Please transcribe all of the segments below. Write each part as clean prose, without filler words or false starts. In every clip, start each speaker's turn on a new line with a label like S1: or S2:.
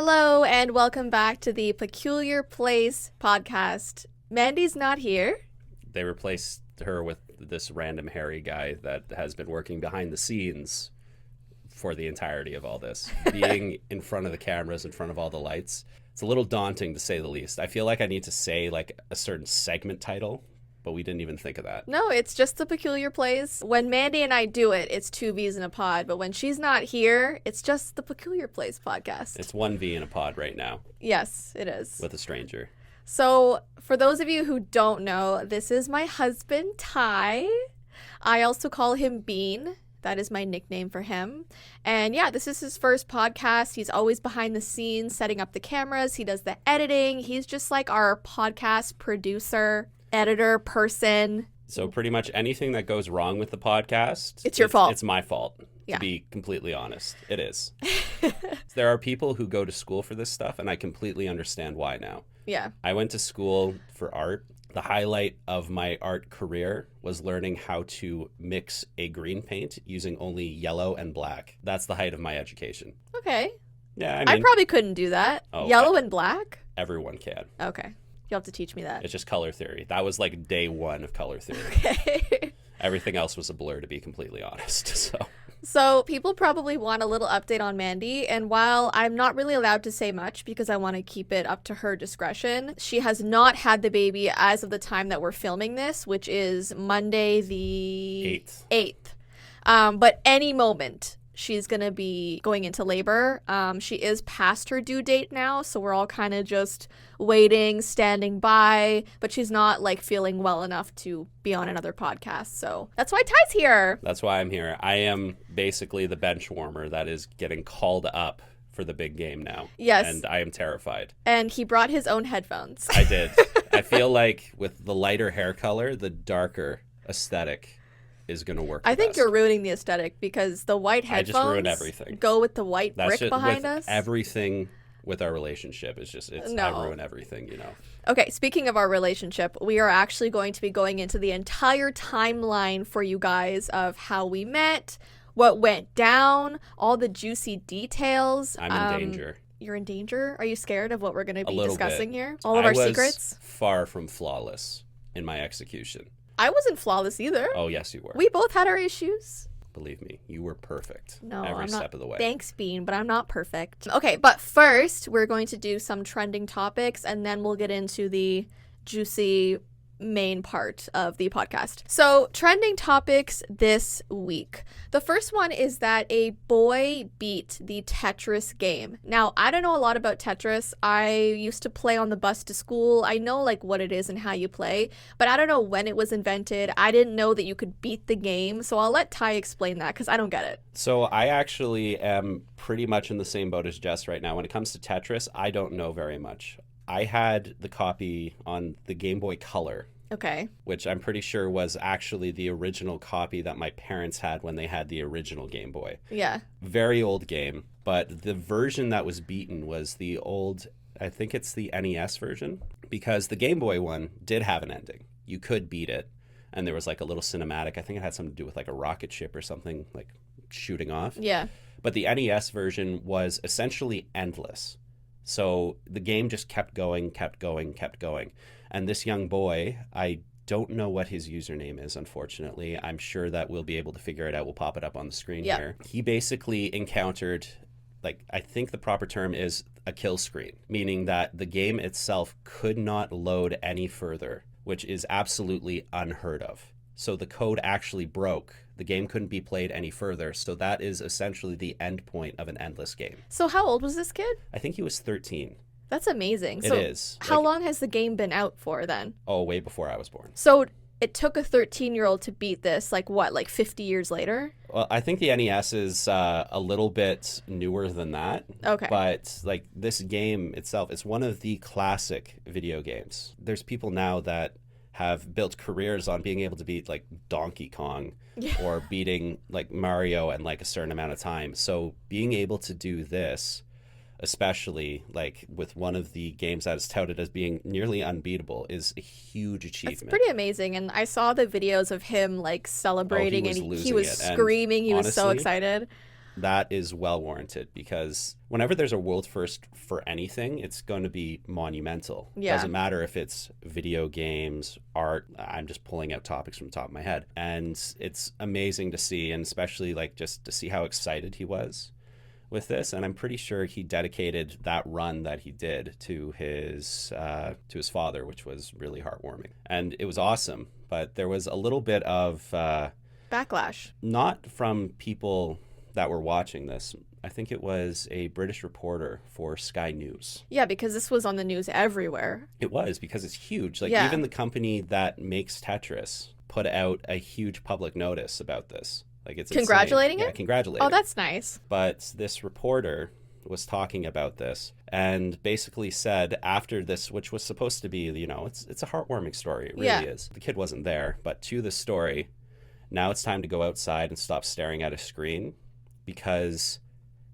S1: Hello, and welcome back to the Peculiar Place podcast. Mandy's not here.
S2: They replaced her with this random hairy guy that has been working behind the scenes for the entirety of all this. Being in front of the cameras, in front of all the lights, it's a little daunting to say the least. I feel like I need to say like a certain segment title, but we didn't even think of that.
S1: No, it's just the Peculiar Place. When Mandy and I do it, it's 2 V's in a pod, but when she's not here, it's just the Peculiar Place podcast.
S2: It's 1 V in a pod right now.
S1: Yes, it is.
S2: With a stranger.
S1: So, for those of you who don't know, this is my husband, Ty. I also call him Bean. That is my nickname for him. And yeah, this is his first podcast. He's always behind the scenes, setting up the cameras. He does the editing. He's just like our podcast producer, editor, person.
S2: So pretty much anything that goes wrong with the podcast,
S1: it's your fault.
S2: It's my fault, to be completely honest. It is. There are people who go to school for this stuff, and I completely understand why now.
S1: Yeah.
S2: I went to school for art. The highlight of my art career was learning how to mix a green paint using only yellow and black. That's the height of my education.
S1: Okay.
S2: Yeah,
S1: I probably couldn't do that.
S2: Oh,
S1: yellow and black?
S2: Everyone can.
S1: Okay. You'll have to teach me that.
S2: It's just color theory. That was like day 1 of color theory.
S1: Okay.
S2: Everything else was a blur, to be completely honest.
S1: So people probably want a little update on Mandy, and while I'm not really allowed to say much because I want to keep it up to her discretion, she has not had the baby as of the time that we're filming this, which is Monday the 8th. But any moment she's going to be going into labor. She is past her due date now, so we're all kind of just waiting, standing by, but she's not like feeling well enough to be on another podcast. So that's why Ty's here.
S2: That's why I'm here. I am basically the bench warmer that is getting called up for the big game now.
S1: Yes.
S2: And I am terrified.
S1: And he brought his own headphones.
S2: I did. I feel like with the lighter hair color, the darker aesthetic is going to work.
S1: I think you're ruining the aesthetic because the white headphones
S2: I just ruined everything.
S1: Go with the white
S2: That's
S1: brick
S2: just,
S1: behind us.
S2: Everything with our relationship is just,
S1: No.
S2: I ruin everything, you know.
S1: Okay, speaking of our relationship, we are actually going to be going into the entire timeline for you guys of how we met, what went down, all the juicy details.
S2: I'm in danger.
S1: You're in danger? Are you scared of what we're going to be discussing here?
S2: All
S1: of our
S2: secrets?
S1: secrets?
S2: Far from flawless in my execution.
S1: I wasn't flawless either.
S2: Oh, yes, you were.
S1: We both had our issues.
S2: Believe me, you were perfect.
S1: No,
S2: every
S1: I'm
S2: step
S1: not.
S2: of the way.
S1: Thanks, Bean, but I'm not perfect. Okay, but first, we're going to do some trending topics, and then we'll get into the juicy main part of the podcast. So, trending topics this week. The first one is that a boy beat the Tetris game. Now, I don't know a lot about Tetris. I used to play on the bus to school. I know like what it is and how you play, but I don't know when it was invented. I didn't know that you could beat the game. So I'll let Ty explain that because I don't get it.
S2: So I actually am pretty much in the same boat as Jess right now. When it comes to Tetris, I don't know very much. I had the copy on the Game Boy Color.
S1: Okay.
S2: Which I'm pretty sure was actually the original copy that my parents had when they had the original Game Boy.
S1: Yeah.
S2: Very old game, but the version that was beaten was the old, I think it's the NES version, because the Game Boy one did have an ending. You could beat it, and there was like a little cinematic. I think it had something to do with like a rocket ship or something, like shooting off.
S1: Yeah.
S2: But the NES version was essentially endless. So the game just kept going. And this young boy, I don't know what his username is, unfortunately. I'm sure that we'll be able to figure it out. We'll pop it up on the screen here. He basically encountered, like, I think the proper term is a kill screen, meaning that the game itself could not load any further, which is absolutely unheard of. So the code actually broke. The game couldn't be played any further. So that is essentially the end point of an endless game.
S1: So how old was this kid?
S2: I think he was 13.
S1: That's amazing.
S2: It is.
S1: How long has the game been out for then?
S2: Oh, way before I was born.
S1: So it took a 13-year-old to beat this, like what, like 50 years later?
S2: Well, I think the NES is a little bit newer than that.
S1: Okay.
S2: But like this game itself, it's one of the classic video games. There's people now that have built careers on being able to beat like Donkey Kong or beating like Mario in like a certain amount of time. So being able to do this, especially like with one of the games that is touted as being nearly unbeatable, is a huge achievement.
S1: It's pretty amazing. And I saw the videos of him like celebrating,
S2: he was
S1: and
S2: losing
S1: he was
S2: it.
S1: screaming. He was so
S2: honestly,
S1: excited.
S2: that is well warranted, because whenever there's a world first for anything, it's going to be monumental.
S1: Yeah.
S2: Doesn't matter if it's video games, art. I'm just pulling out topics from the top of my head. And it's amazing to see, and especially like just to see how excited he was with this. And I'm pretty sure he dedicated that run that he did to his father, which was really heartwarming. And it was awesome. But there was a little bit of
S1: backlash.
S2: Not from people that were watching this. I think it was a British reporter for Sky News.
S1: Yeah, because this was on the news everywhere.
S2: It was, because it's huge. Like,
S1: Yeah.
S2: even the company that makes Tetris put out a huge public notice about this. Like, it's
S1: congratulating
S2: insane.
S1: it?
S2: Yeah, congratulating.
S1: Oh, that's nice.
S2: But this reporter was talking about this and basically said after this, which was supposed to be, you know, it's a heartwarming story. It really
S1: Yeah.
S2: is. The kid wasn't there, but to the story, now it's time to go outside and stop staring at a screen, because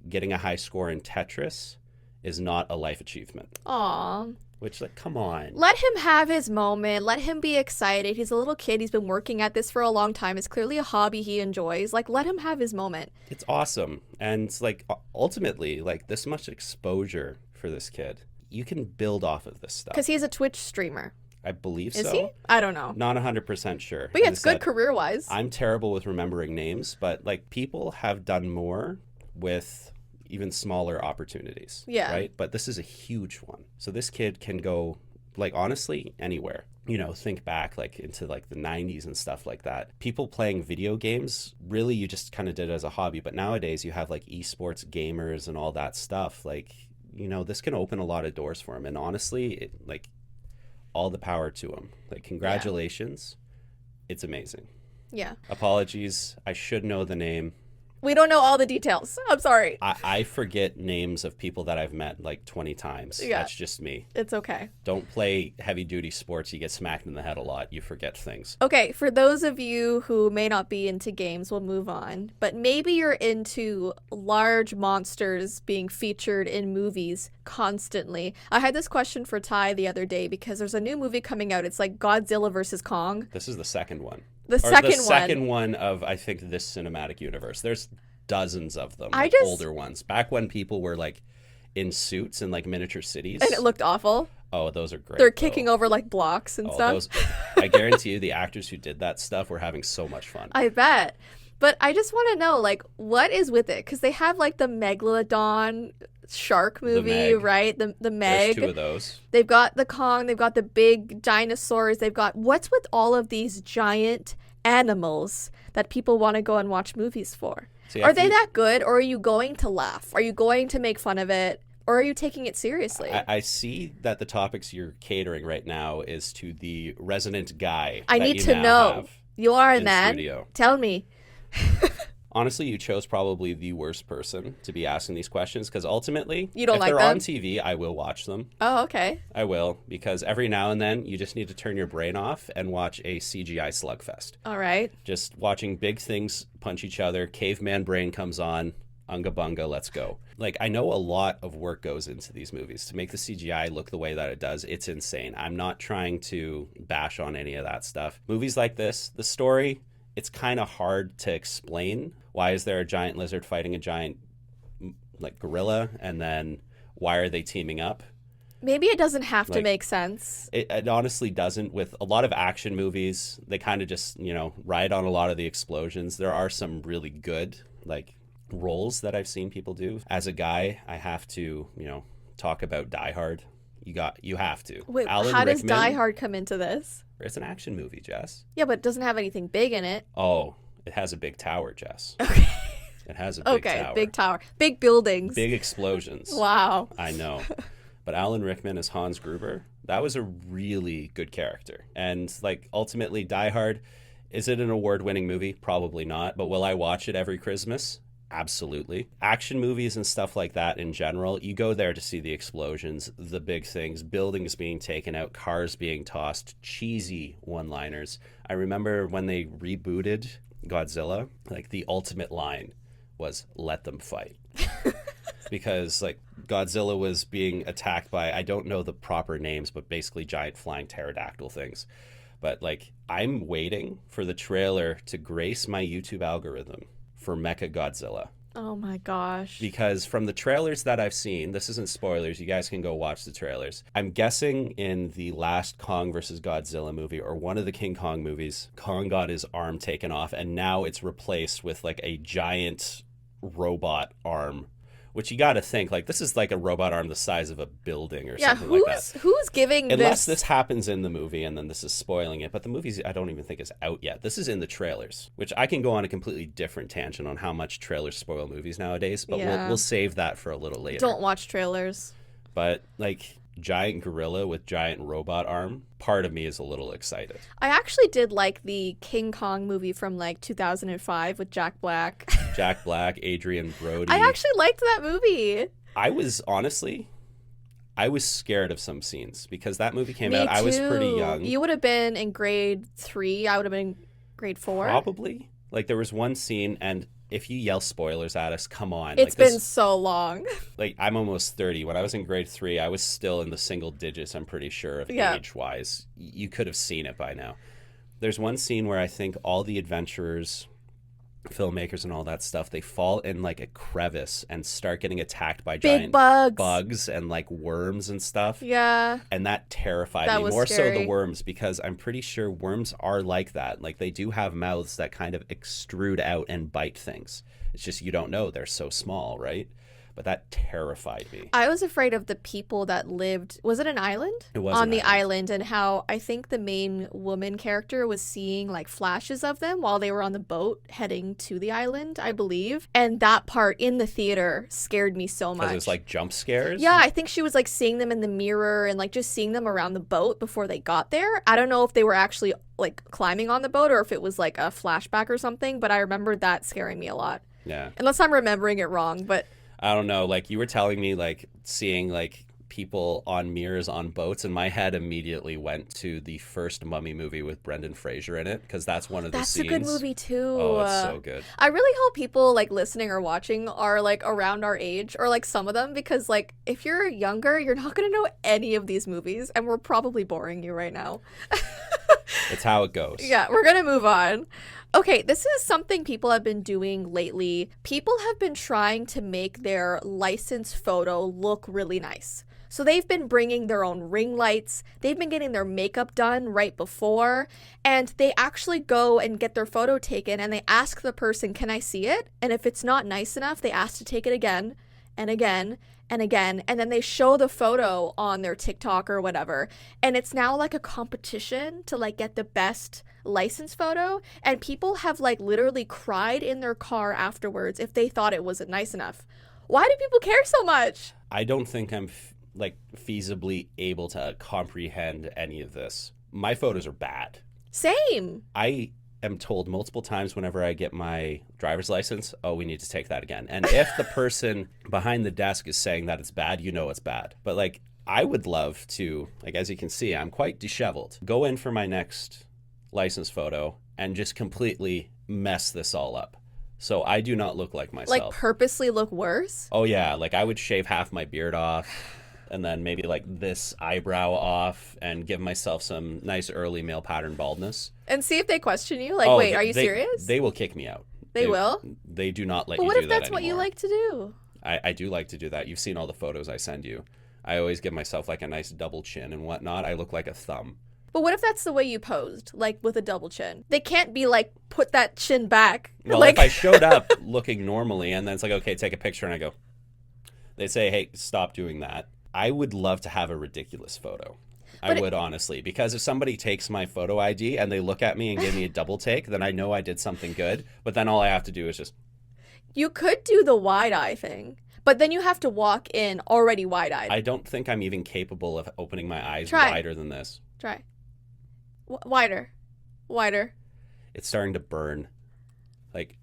S2: getting a high score in Tetris is not a life achievement.
S1: Aw.
S2: Which, like, come on.
S1: Let him have his moment. Let him be excited. He's a little kid. He's been working at this for a long time. It's clearly a hobby he enjoys. Like, let him have his moment.
S2: It's awesome. And, like, ultimately, like, this much exposure for this kid, you can build off of this stuff.
S1: Because he's a Twitch streamer.
S2: I believe
S1: Is
S2: so.
S1: he? I don't know.
S2: Not 100% sure.
S1: But yeah,
S2: As
S1: it's
S2: I
S1: good
S2: said,
S1: career-wise.
S2: I'm terrible with remembering names, but, like, people have done more with even smaller opportunities.
S1: Yeah.
S2: Right? But this is a huge one. So this kid can go, like, honestly, anywhere. You know, think back, like, into, like, the 90s and stuff like that. People playing video games, really, you just kind of did it as a hobby. But nowadays, you have, like, esports gamers and all that stuff. Like, you know, this can open a lot of doors for him. And honestly, like, all the power to him. Like, congratulations. It's amazing.
S1: Yeah.
S2: Apologies. I should know the name.
S1: We don't know all the details. I'm sorry.
S2: I forget names of people that I've met like 20 times.
S1: Yeah.
S2: That's just me.
S1: It's okay.
S2: Don't play heavy duty sports. You get smacked in the head a lot. You forget things.
S1: Okay, for those of you who may not be into games, we'll move on. But maybe you're into large monsters being featured in movies constantly. I had this question for Ty the other day because there's a new movie coming out. It's like Godzilla versus Kong.
S2: This is the second one.
S1: The second
S2: one of, I think, this cinematic universe. There's dozens of them.
S1: I
S2: Like,
S1: just-
S2: older ones. Back when people were like in suits in like miniature cities.
S1: And it looked awful.
S2: Oh, those are great.
S1: They're kicking over like blocks and stuff.
S2: Those, I guarantee you the actors who did that stuff were having so much fun.
S1: I bet. But I just want to know, like, what is with it? Because they have like the Megalodon shark movie,
S2: Meg.
S1: right? The Meg.
S2: There's two of those.
S1: They've got the Kong, they've got the big dinosaurs, they've got what's with all of these giant animals that people want to go and watch movies for?
S2: See,
S1: Are they that good, or are you going to laugh? Are you going to make fun of it, or are you taking it seriously?
S2: I see that the topics you're catering right now is to the resident guy.
S1: I
S2: that
S1: need
S2: you
S1: to
S2: now
S1: know.
S2: have
S1: You are a
S2: in
S1: man.
S2: studio.
S1: Tell me.
S2: Honestly, you chose probably the worst person to be asking these questions, because ultimately,
S1: You don't
S2: if
S1: like
S2: they're
S1: them?
S2: on TV, I will watch them.
S1: Oh, okay.
S2: I will, because every now and then you just need to turn your brain off and watch a CGI slugfest.
S1: All right.
S2: Just watching big things punch each other, caveman brain comes on, unga bunga, let's go. Like, I know a lot of work goes into these movies to make the CGI look the way that it does. It's insane. I'm not trying to bash on any of that stuff. Movies like this, the story, it's kind of hard to explain. Why is there a giant lizard fighting a giant, like, gorilla? And then why are they teaming up?
S1: Maybe it doesn't have to
S2: Like,
S1: make sense.
S2: It honestly doesn't. With a lot of action movies, they kind of just, you know, ride on a lot of the explosions. There are some really good, like, roles that I've seen people do. As a guy, I have to, you know, talk about Die Hard. You have to.
S1: Wait,
S2: Alan
S1: how does
S2: Rickman,
S1: Die Hard come into this?
S2: It's an action movie, Jess.
S1: Yeah, but it doesn't have anything big in it.
S2: Oh, it has a big tower, Jess.
S1: Okay.
S2: It has a big
S1: Okay,
S2: tower.
S1: big tower. Big buildings.
S2: Big explosions.
S1: Wow.
S2: I know. But Alan Rickman as Hans Gruber, that was a really good character. And, like, ultimately, Die Hard, is it an award-winning movie? Probably not. But will I watch it every Christmas? Absolutely. Action movies and stuff like that in general, you go there to see the explosions, the big things, buildings being taken out, cars being tossed, cheesy one-liners. I remember when they rebooted Godzilla, like, the ultimate line was, "Let them fight." Because, like, Godzilla was being attacked by, I don't know the proper names, but basically giant flying pterodactyl things. But, like, I'm waiting for the trailer to grace my YouTube algorithm for Mecha Godzilla.
S1: Oh my gosh.
S2: Because from the trailers that I've seen, this isn't spoilers, you guys can go watch the trailers. I'm guessing in the last Kong versus Godzilla movie, or one of the King Kong movies, Kong got his arm taken off, and now it's replaced with like a giant robot arm. Which you got to think, like, this is like a robot arm the size of a building or something like that.
S1: Who's giving
S2: Unless this happens in the movie and then this is spoiling it. But the movie, I don't even think is out yet. This is in the trailers, which I can go on a completely different tangent on how much trailers spoil movies nowadays. But we'll save that for a little later.
S1: Don't watch trailers.
S2: But, like, giant gorilla with giant robot arm, part of me is a little excited.
S1: I actually did like the King Kong movie from like 2005 with Jack Black.
S2: Jack Black, Adrian Brody.
S1: I actually liked that movie.
S2: I was scared of some scenes because that movie came out. I was pretty young.
S1: You would have been in grade 3. I would have been in grade 4.
S2: Probably. Like, there was one scene, and if you yell spoilers at us, come on.
S1: It's been so long.
S2: Like, I'm almost 30. When I was in grade 3, I was still in the single digits, I'm pretty sure, of age-wise. You could have seen it by now. There's one scene where I think all the adventurers, filmmakers and all that stuff, they fall in like a crevice and start getting attacked by giant bugs and like worms and stuff.
S1: Yeah.
S2: And that terrified me more so the worms, because I'm pretty sure worms are like that. Like, they do have mouths that kind of extrude out and bite things. It's just you don't know, they're so small, right? But that terrified me.
S1: I was afraid of the people that lived, was it an island?
S2: It was
S1: on the island, and how I think the main woman character was seeing like flashes of them while they were on the boat heading to the island, I believe. And that part in the theater scared me so much.
S2: Because it was like jump scares?
S1: Yeah, I think she was like seeing them in the mirror and like just seeing them around the boat before they got there. I don't know if they were actually like climbing on the boat or if it was like a flashback or something, but I remember that scaring me a lot.
S2: Yeah.
S1: Unless I'm remembering it wrong, but
S2: I don't know, like, you were telling me, like, seeing, like, people on mirrors on boats, and my head immediately went to the first Mummy movie with Brendan Fraser in it, because that's one of the scenes.
S1: That's a good movie, too.
S2: Oh, it's so good.
S1: I really hope people, like, listening or watching are, like, around our age, or, like, some of them, because, like, if you're younger, you're not going to know any of these movies, and we're probably boring you right now.
S2: It's how it goes.
S1: Yeah, we're going to move on. Okay, this is something people have been doing lately. People have been trying to make their license photo look really nice. So they've been bringing their own ring lights, they've been getting their makeup done right before, and they actually go and get their photo taken and they ask the person, can I see it? And if it's not nice enough, they ask to take it again and again and again, and then they show the photo on their TikTok or whatever. And it's now like a competition to like get the best license photo, and people have like literally cried in their car afterwards if they thought it wasn't nice enough. Why do people care so much?
S2: I don't think I'm feasibly able to comprehend any of this. My photos are bad.
S1: Same.
S2: I am told multiple times whenever I get my driver's license, oh, we need to take that again. And if the person behind the desk is saying that it's bad, you know it's bad. But like, I would love to, like, as you can see, I'm quite disheveled. Go in for my next license photo and just completely mess this all up. So I do not look like myself.
S1: Like, purposely look worse?
S2: Oh yeah, like I would shave half my beard off and then maybe like this eyebrow off and give myself some nice early male pattern baldness. And
S1: see if they question you. Like, wait, are you serious?
S2: They will kick me out.
S1: They will?
S2: They do not let you do that anymore.
S1: But what if that's what you like to do?
S2: I do like to do that. You've seen all the photos I send you. I always give myself like a nice double chin and whatnot. I look like a thumb.
S1: But what if that's the way you posed, like with a double chin? They can't be like, put that chin back.
S2: Well,
S1: like...
S2: if I showed up looking normally and then it's like, okay, take a picture, and I go, they say, hey, stop doing that. I would love to have a ridiculous photo. I would, honestly, because if somebody takes my photo ID and they look at me and give me a double take, then I know I did something good. But then all I have to do is just...
S1: You could do the wide-eye thing, but then you have to walk in already wide-eyed.
S2: I don't think I'm even capable of opening my eyes wider than this.
S1: Try. Wider. Wider.
S2: It's starting to burn. Like,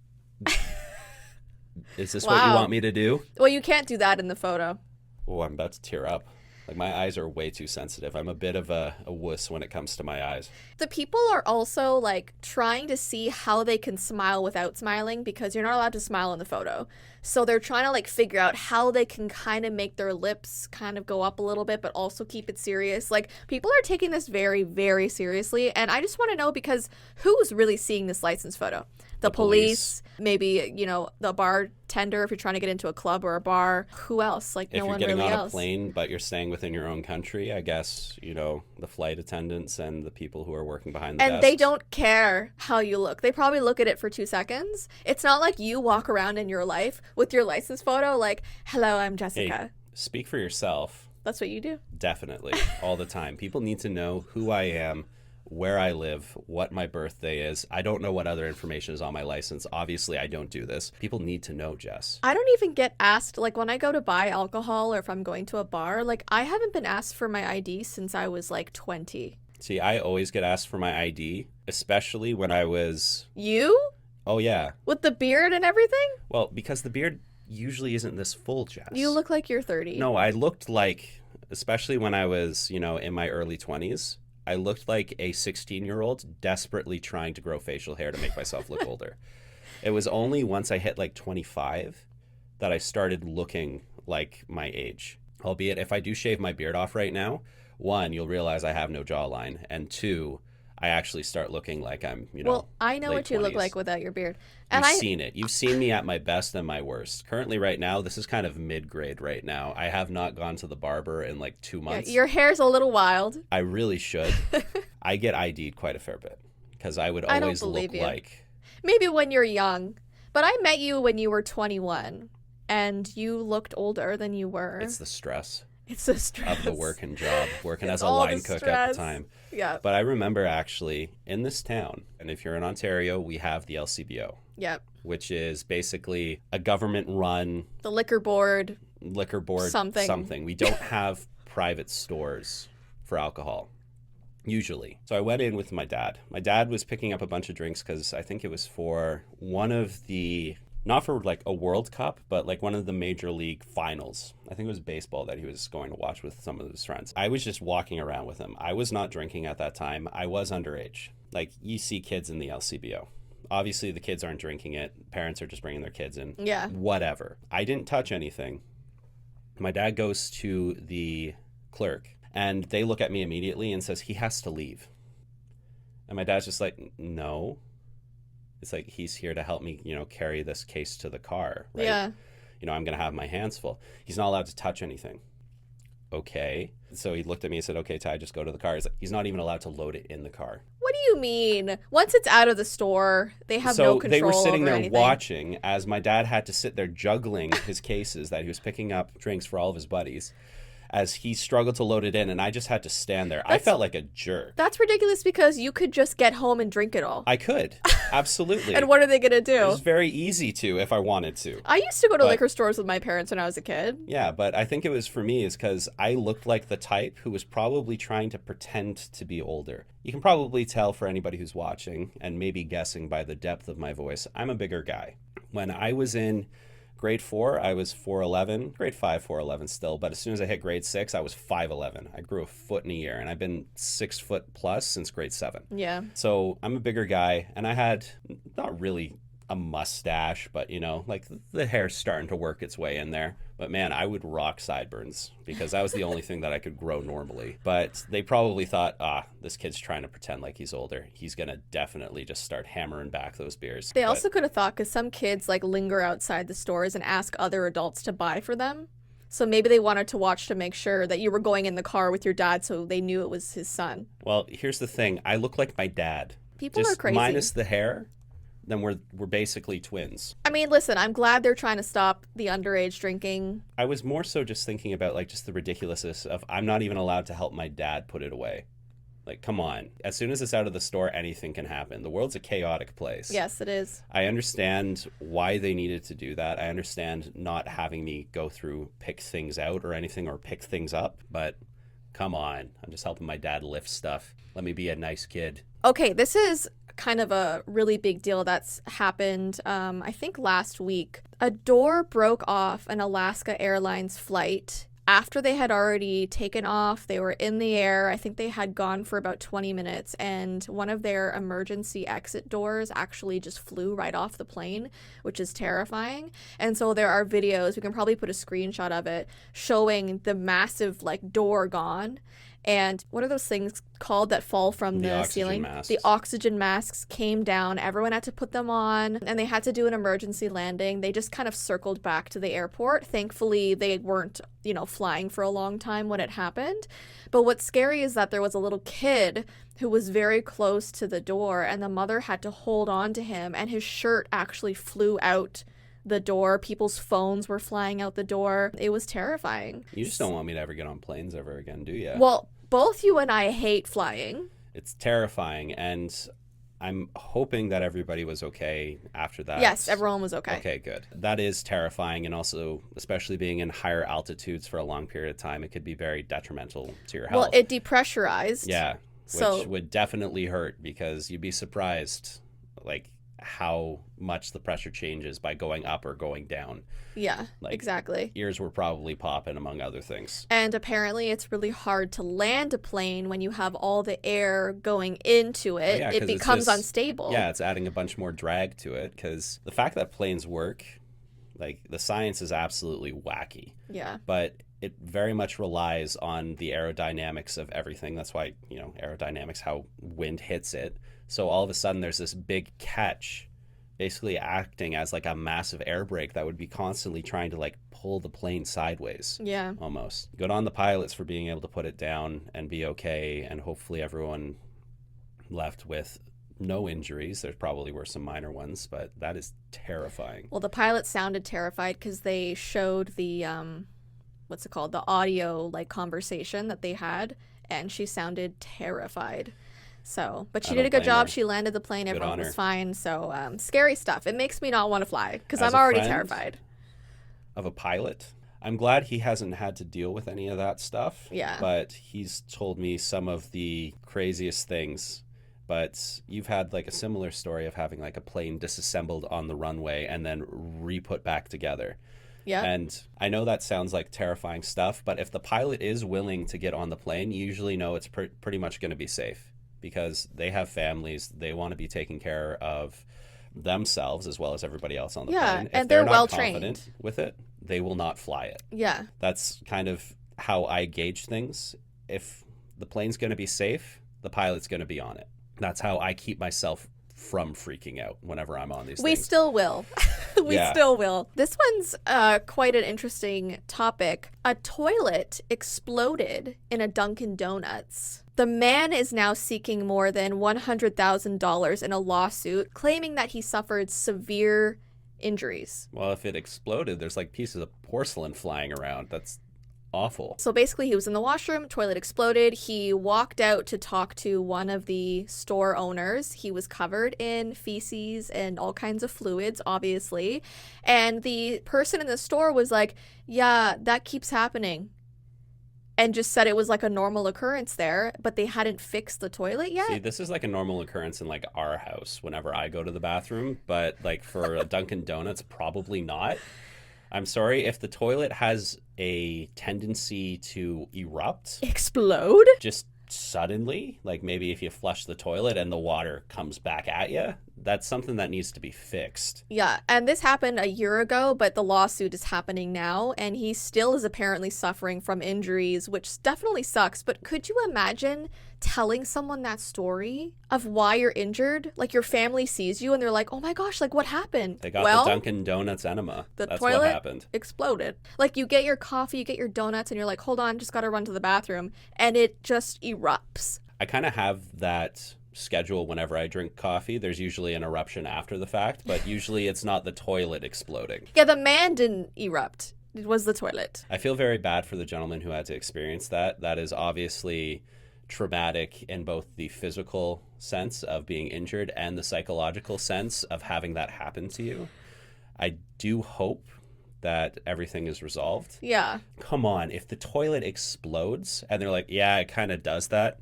S2: is this what you want me to do?
S1: Well, you can't do that in the photo.
S2: Oh, I'm about to tear up. Like, my eyes are way too sensitive. I'm a bit of a wuss when it comes to my eyes.
S1: The people are also, like, trying to see how they can smile without smiling, because you're not allowed to smile in the photo. So they're trying to, like, figure out how they can kind of make their lips kind of go up a little bit, but also keep it serious. Like, people are taking this very, very seriously, and I just want to know, because who's really seeing this license photo? the police, maybe, you know, the bartender if you're trying to get into a club or a bar. Who else? Like, no one really else.
S2: If you're getting on a plane, but you're staying within your own country, I guess, you know, the flight attendants and the people who are working behind the desks.
S1: And they don't care how you look. They probably look at it for 2 seconds. It's not like you walk around in your life with your license photo like, hello, I'm Jessica.
S2: Hey, speak for yourself.
S1: That's what you do?
S2: Definitely. All the time. People need to know who I am, where I live, what my birthday is. I don't know what other information is on my license. Obviously, I don't do this. People need to know, Jess.
S1: I don't even get asked, like, when I go to buy alcohol or if I'm going to a bar, like, I haven't been asked for my ID since I was, like, 20.
S2: See, I always get asked for my ID, especially when I was...
S1: You?
S2: Oh, yeah.
S1: With the beard and everything?
S2: Well, because the beard usually isn't this full, Jess.
S1: You look like you're 30.
S2: No, I looked like, especially when I was, you know, in my early 20s, I looked like a 16-year-old desperately trying to grow facial hair to make myself look older. It was only once I hit like 25 that I started looking like my age. Albeit, if I do shave my beard off right now, one, you'll realize I have no jawline, and two, I actually start looking like I'm, you know,
S1: well, I know what you
S2: 20s.
S1: Look like without your beard. And
S2: You've seen it. You've seen me at my best and my worst. Currently, right now, this is kind of mid-grade right now. I have not gone to the barber in like 2 months.
S1: Yeah, your hair's a little wild.
S2: I really should. I get ID'd quite a fair bit because I would always look like...
S1: Maybe when you're young. But I met you when you were 21, and you looked older than you were.
S2: It's the stress.
S1: It's the stress.
S2: Of the working job, working as a line cook at the time.
S1: Yeah.
S2: But I remember actually in this town, and if you're in Ontario, we have the LCBO.
S1: Yep.
S2: Which is basically a government-run...
S1: The liquor board.
S2: Something. We don't have private stores for alcohol, usually. So I went in with my dad. My dad was picking up a bunch of drinks because I think it was for one of the... Not for like a World Cup, but like one of the major league finals. I think it was baseball that he was going to watch with some of his friends. I was just walking around with him. I was not drinking at that time. I was underage. Like, you see kids in the LCBO. Obviously, the kids aren't drinking it. Parents are just bringing their kids in.
S1: Yeah.
S2: Whatever. I didn't touch anything. My dad goes to the clerk, and they look at me immediately and says, he has to leave. And my dad's just like, no. It's like, he's here to help me, you know, carry this case to the car, right?
S1: Yeah.
S2: You know, I'm going to have my hands full. He's not allowed to touch anything. Okay. So he looked at me and said, okay, Ty, just go to the car. He's not even allowed to load it in the car.
S1: What do you mean? Once it's out of the store, they have no control over anything.
S2: So they were sitting there watching as my dad had to sit there juggling his cases that he was picking up drinks for all of his buddies as he struggled to load it in, and I just had to stand there. I felt like a jerk.
S1: That's ridiculous because you could just get home and drink it all.
S2: I could. Absolutely.
S1: And what are they going to do?
S2: It was very easy to if I wanted to.
S1: I used to go to liquor stores with my parents when I was a kid.
S2: Yeah, but I think it was for me is because I looked like the type who was probably trying to pretend to be older. You can probably tell for anybody who's watching and maybe guessing by the depth of my voice, I'm a bigger guy. When I was in grade 4, I was 4'11", grade 5, 4'11" still, but as soon as I hit grade 6, I was 5'11". I grew a foot in a year, and I've been 6 foot plus since grade 7.
S1: Yeah.
S2: So I'm a bigger guy, and I had not really a mustache, but, you know, like the hair's starting to work its way in there. But man, I would rock sideburns because that was the only thing that I could grow normally. But they probably thought, this kid's trying to pretend like he's older. He's going to definitely just start hammering back those beers.
S1: They also could have thought, because some kids like linger outside the stores and ask other adults to buy for them. So maybe they wanted to watch to make sure that you were going in the car with your dad so they knew it was his son.
S2: Well, here's the thing. I look like my dad.
S1: People
S2: just
S1: are crazy.
S2: Minus the hair. Then we're basically twins.
S1: I mean, listen, I'm glad they're trying to stop the underage drinking.
S2: I was more so just thinking about like just the ridiculousness of I'm not even allowed to help my dad put it away. Like, come on. As soon as it's out of the store, anything can happen. The world's a chaotic place.
S1: Yes, it is.
S2: I understand why they needed to do that. I understand not having me go through, pick things out or anything or pick things up. But come on. I'm just helping my dad lift stuff. Let me be a nice kid.
S1: Okay, this is kind of a really big deal that's happened, I think last week. A door broke off an Alaska Airlines flight after they had already taken off. They were in the air. I think they had gone for about 20 minutes, and one of their emergency exit doors actually just flew right off the plane, which is terrifying. And so there are videos, we can probably put a screenshot of it, showing the massive like door gone. And what are those things called that fall from
S2: The
S1: the
S2: oxygen
S1: ceiling?
S2: masks.
S1: The oxygen masks came down. Everyone had to put them on, and they had to do an emergency landing. They just kind of circled back to the airport. Thankfully, they weren't, flying for a long time when it happened. But what's scary is that there was a little kid who was very close to the door, and the mother had to hold on to him, and his shirt actually flew out the door. People's phones were flying out the door. It was terrifying.
S2: You just don't want me to ever get on planes ever again, do you?
S1: Well, both you and I hate flying.
S2: It's terrifying, and I'm hoping that everybody was okay after that.
S1: Yes, everyone was okay.
S2: Okay, good. That is terrifying, and also, especially being in higher altitudes for a long period of time, it could be very detrimental to your health.
S1: Well, it depressurized.
S2: Yeah, which would definitely hurt, because you'd be surprised, how much the pressure changes by going up or going down.
S1: Yeah, exactly.
S2: Ears were probably popping, among other things.
S1: And apparently it's really hard to land a plane when you have all the air going into it.
S2: Yeah,
S1: it becomes unstable.
S2: Yeah, it's adding a bunch more drag to it, because the fact that planes work, the science is absolutely wacky.
S1: Yeah.
S2: But it very much relies on the aerodynamics of everything. That's why, aerodynamics, how wind hits it. So all of a sudden there's this big catch basically acting as a massive air brake that would be constantly trying to pull the plane sideways.
S1: Yeah.
S2: Almost. Good on the pilots for being able to put it down and be okay, and hopefully everyone left with no injuries. There probably were some minor ones, but that is terrifying.
S1: Well, the pilot sounded terrified because they showed the what's it called? The audio conversation that they had, and she sounded terrified. So, but she did a good job. She landed the plane. Everyone was fine. So, scary stuff. It makes me not want to fly because I'm already terrified.
S2: Of a pilot, I'm glad he hasn't had to deal with any of that stuff.
S1: Yeah.
S2: But he's told me some of the craziest things. But you've had a similar story of having a plane disassembled on the runway and then re-put back together.
S1: Yeah.
S2: And I know that sounds like terrifying stuff, but if the pilot is willing to get on the plane, you usually know it's pretty much going to be safe. Because they have families, they want to be taking care of themselves as well as everybody else on the plane.
S1: And they're well trained.
S2: Confident with it, they will not fly it.
S1: Yeah.
S2: That's kind of how I gauge things. If the plane's going to be safe, the pilot's going to be on it. That's how I keep myself from freaking out whenever I'm on these things.
S1: We still will. We still will. This one's quite an interesting topic. A toilet exploded in a Dunkin' Donuts. The man is now seeking more than $100,000 in a lawsuit, claiming that he suffered severe injuries.
S2: Well, if it exploded, there's pieces of porcelain flying around. That's awful.
S1: So basically, he was in the washroom, toilet exploded. He walked out to talk to one of the store owners. He was covered in feces and all kinds of fluids, obviously. And the person in the store was like, yeah, that keeps happening. And just said it was a normal occurrence there, but they hadn't fixed the toilet yet.
S2: See, this is a normal occurrence in our house whenever I go to the bathroom, but for a Dunkin' Donuts, probably not. I'm sorry, if the toilet has a tendency to erupt,
S1: explode,
S2: just suddenly, maybe if you flush the toilet and the water comes back at you, that's something that needs to be fixed.
S1: Yeah, and this happened a year ago, but the lawsuit is happening now, and he still is apparently suffering from injuries, which definitely sucks. But could you imagine telling someone that story of why you're injured? Your family sees you and they're like, oh my gosh, what happened?
S2: They got the Dunkin' Donuts enema. That's
S1: toilet
S2: what happened.
S1: Exploded. You get your coffee, you get your donuts, and you're like, hold on, just gotta run to the bathroom, and it just erupts.
S2: I kind of have that schedule whenever I drink coffee. There's usually an eruption after the fact, but usually it's not the toilet exploding.
S1: Yeah, the man didn't erupt. It was the toilet.
S2: I feel very bad for the gentleman who had to experience that. That is obviously traumatic in both the physical sense of being injured and the psychological sense of having that happen to you. I do hope that everything is resolved.
S1: Yeah.
S2: Come on, if the toilet explodes and they're like, yeah, it kind of does that.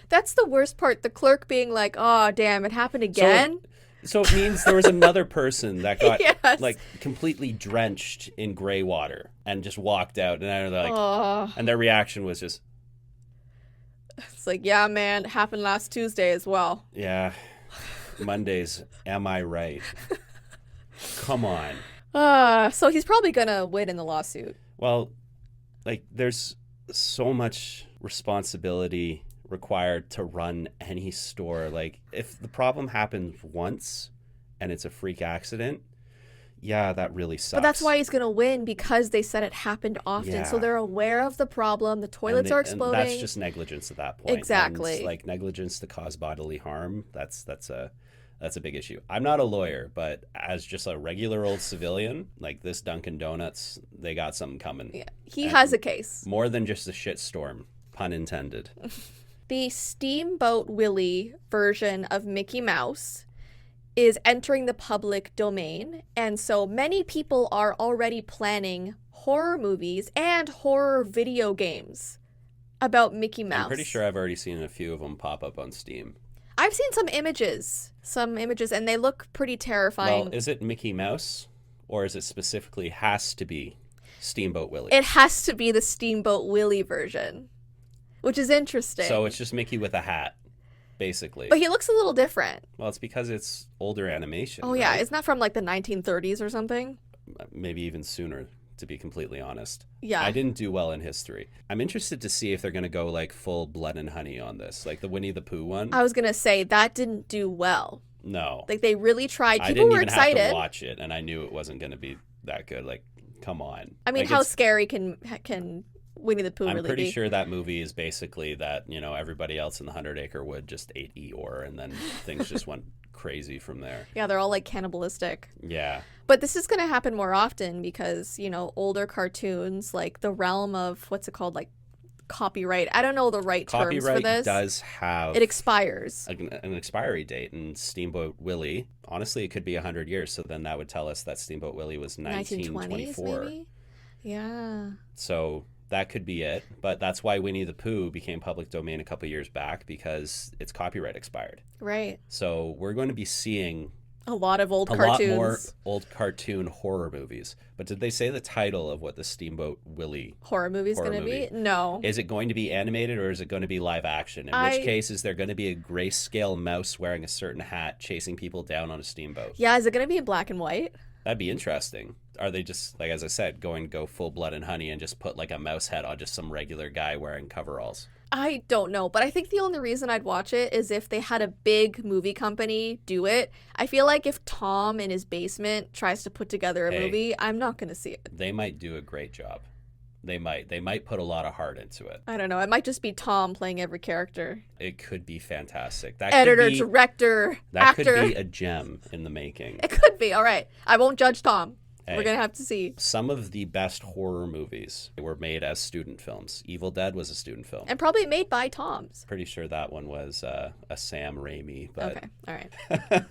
S1: That's the worst part. The clerk being like, oh, damn, it happened again.
S2: So it means there was another person that got
S1: yes.
S2: Completely drenched in gray water and just walked out. And they're like,
S1: oh.
S2: And their reaction was just,
S1: it's yeah, man, it happened last Tuesday as well.
S2: Yeah. Mondays, am I right? Come on.
S1: So he's probably going to win in the lawsuit.
S2: Well, there's so much responsibility required to run any store. Like, if the problem happens once and it's a freak accident, yeah, that really sucks.
S1: But that's why he's going to win, because they said it happened often.
S2: Yeah.
S1: So they're aware of the problem. The toilets are exploding.
S2: And that's just negligence at that point.
S1: Exactly.
S2: And like, negligence to cause bodily harm, that's a big issue. I'm not a lawyer, but as just a regular old civilian, like, this Dunkin' Donuts, they got something coming.
S1: Yeah. He has a case.
S2: More than just a shitstorm, pun intended.
S1: The Steamboat Willie version of Mickey Mouse is entering the public domain, and so many people are already planning horror movies and horror video games about Mickey Mouse.
S2: I'm pretty sure I've already seen a few of them pop up on Steam.
S1: I've seen some images, and they look pretty terrifying.
S2: Well, is it Mickey Mouse, or is it specifically has to be Steamboat Willie?
S1: It has to be the Steamboat Willie version, which is interesting.
S2: So it's just Mickey with a hat, basically.
S1: But he looks a little different.
S2: Well, it's because it's older animation.
S1: Oh, yeah.
S2: Right?
S1: It's not from like the 1930s or something.
S2: Maybe even sooner, to be completely honest.
S1: Yeah.
S2: I didn't do well in history. I'm interested to see if they're going to go like full Blood and Honey on this, like the Winnie the Pooh one.
S1: I was going to say that didn't do well.
S2: No.
S1: Like, they really tried.
S2: I
S1: People
S2: didn't
S1: were
S2: even
S1: excited.
S2: have to watch it, and I knew it wasn't going to be that good. Like, come on.
S1: I mean,
S2: like,
S1: how scary can Winnie the Pooh
S2: I'm
S1: really
S2: pretty
S1: be?
S2: sure that movie is basically that, everybody else in the 100-acre wood just ate Eeyore, and then things just went crazy from there.
S1: Yeah, they're all like cannibalistic.
S2: Yeah.
S1: But this is going to happen more often because, older cartoons, like the realm of, what's it called, like copyright. I don't know the right terms for
S2: Copyright
S1: this.
S2: does have
S1: It expires.
S2: an expiry date, and Steamboat Willie, honestly, it could be 100 years, so then that would tell us that Steamboat Willie was 1924.
S1: 1920s, maybe? Yeah.
S2: So that could be it, but that's why Winnie the Pooh became public domain a couple years back, because its copyright expired.
S1: Right.
S2: So we're going to be seeing
S1: a lot of old
S2: a
S1: cartoons.
S2: lot more old cartoon horror movies. But did they say the title of what the Steamboat Willie
S1: horror movie is going to be? No.
S2: Is it going to be animated, or is it going to be live action? In which case, is there going to be a grayscale mouse wearing a certain hat chasing people down on a steamboat?
S1: Yeah, is it going to be in black and white?
S2: That'd be interesting. Are they just, like, as I said, going to go full Blood and Honey and just put like a mouse head on just some regular guy wearing coveralls?
S1: I don't know, but I think the only reason I'd watch it is if they had a big movie company do it. I feel like if Tom in his basement tries to put together a movie, I'm not going to see it.
S2: They might do a great job. They might put a lot of heart into it.
S1: I don't know. It might just be Tom playing every character.
S2: It could be fantastic. That
S1: Editor,
S2: could be,
S1: director,
S2: that
S1: actor.
S2: could be a gem in the making.
S1: It could be. All right. I won't judge Tom.
S2: Hey,
S1: we're going to have to see.
S2: Some of the best horror movies were made as student films. Evil Dead was a student film.
S1: And probably made by Toms.
S2: Pretty sure that one was a Sam Raimi. But...
S1: Okay. All right.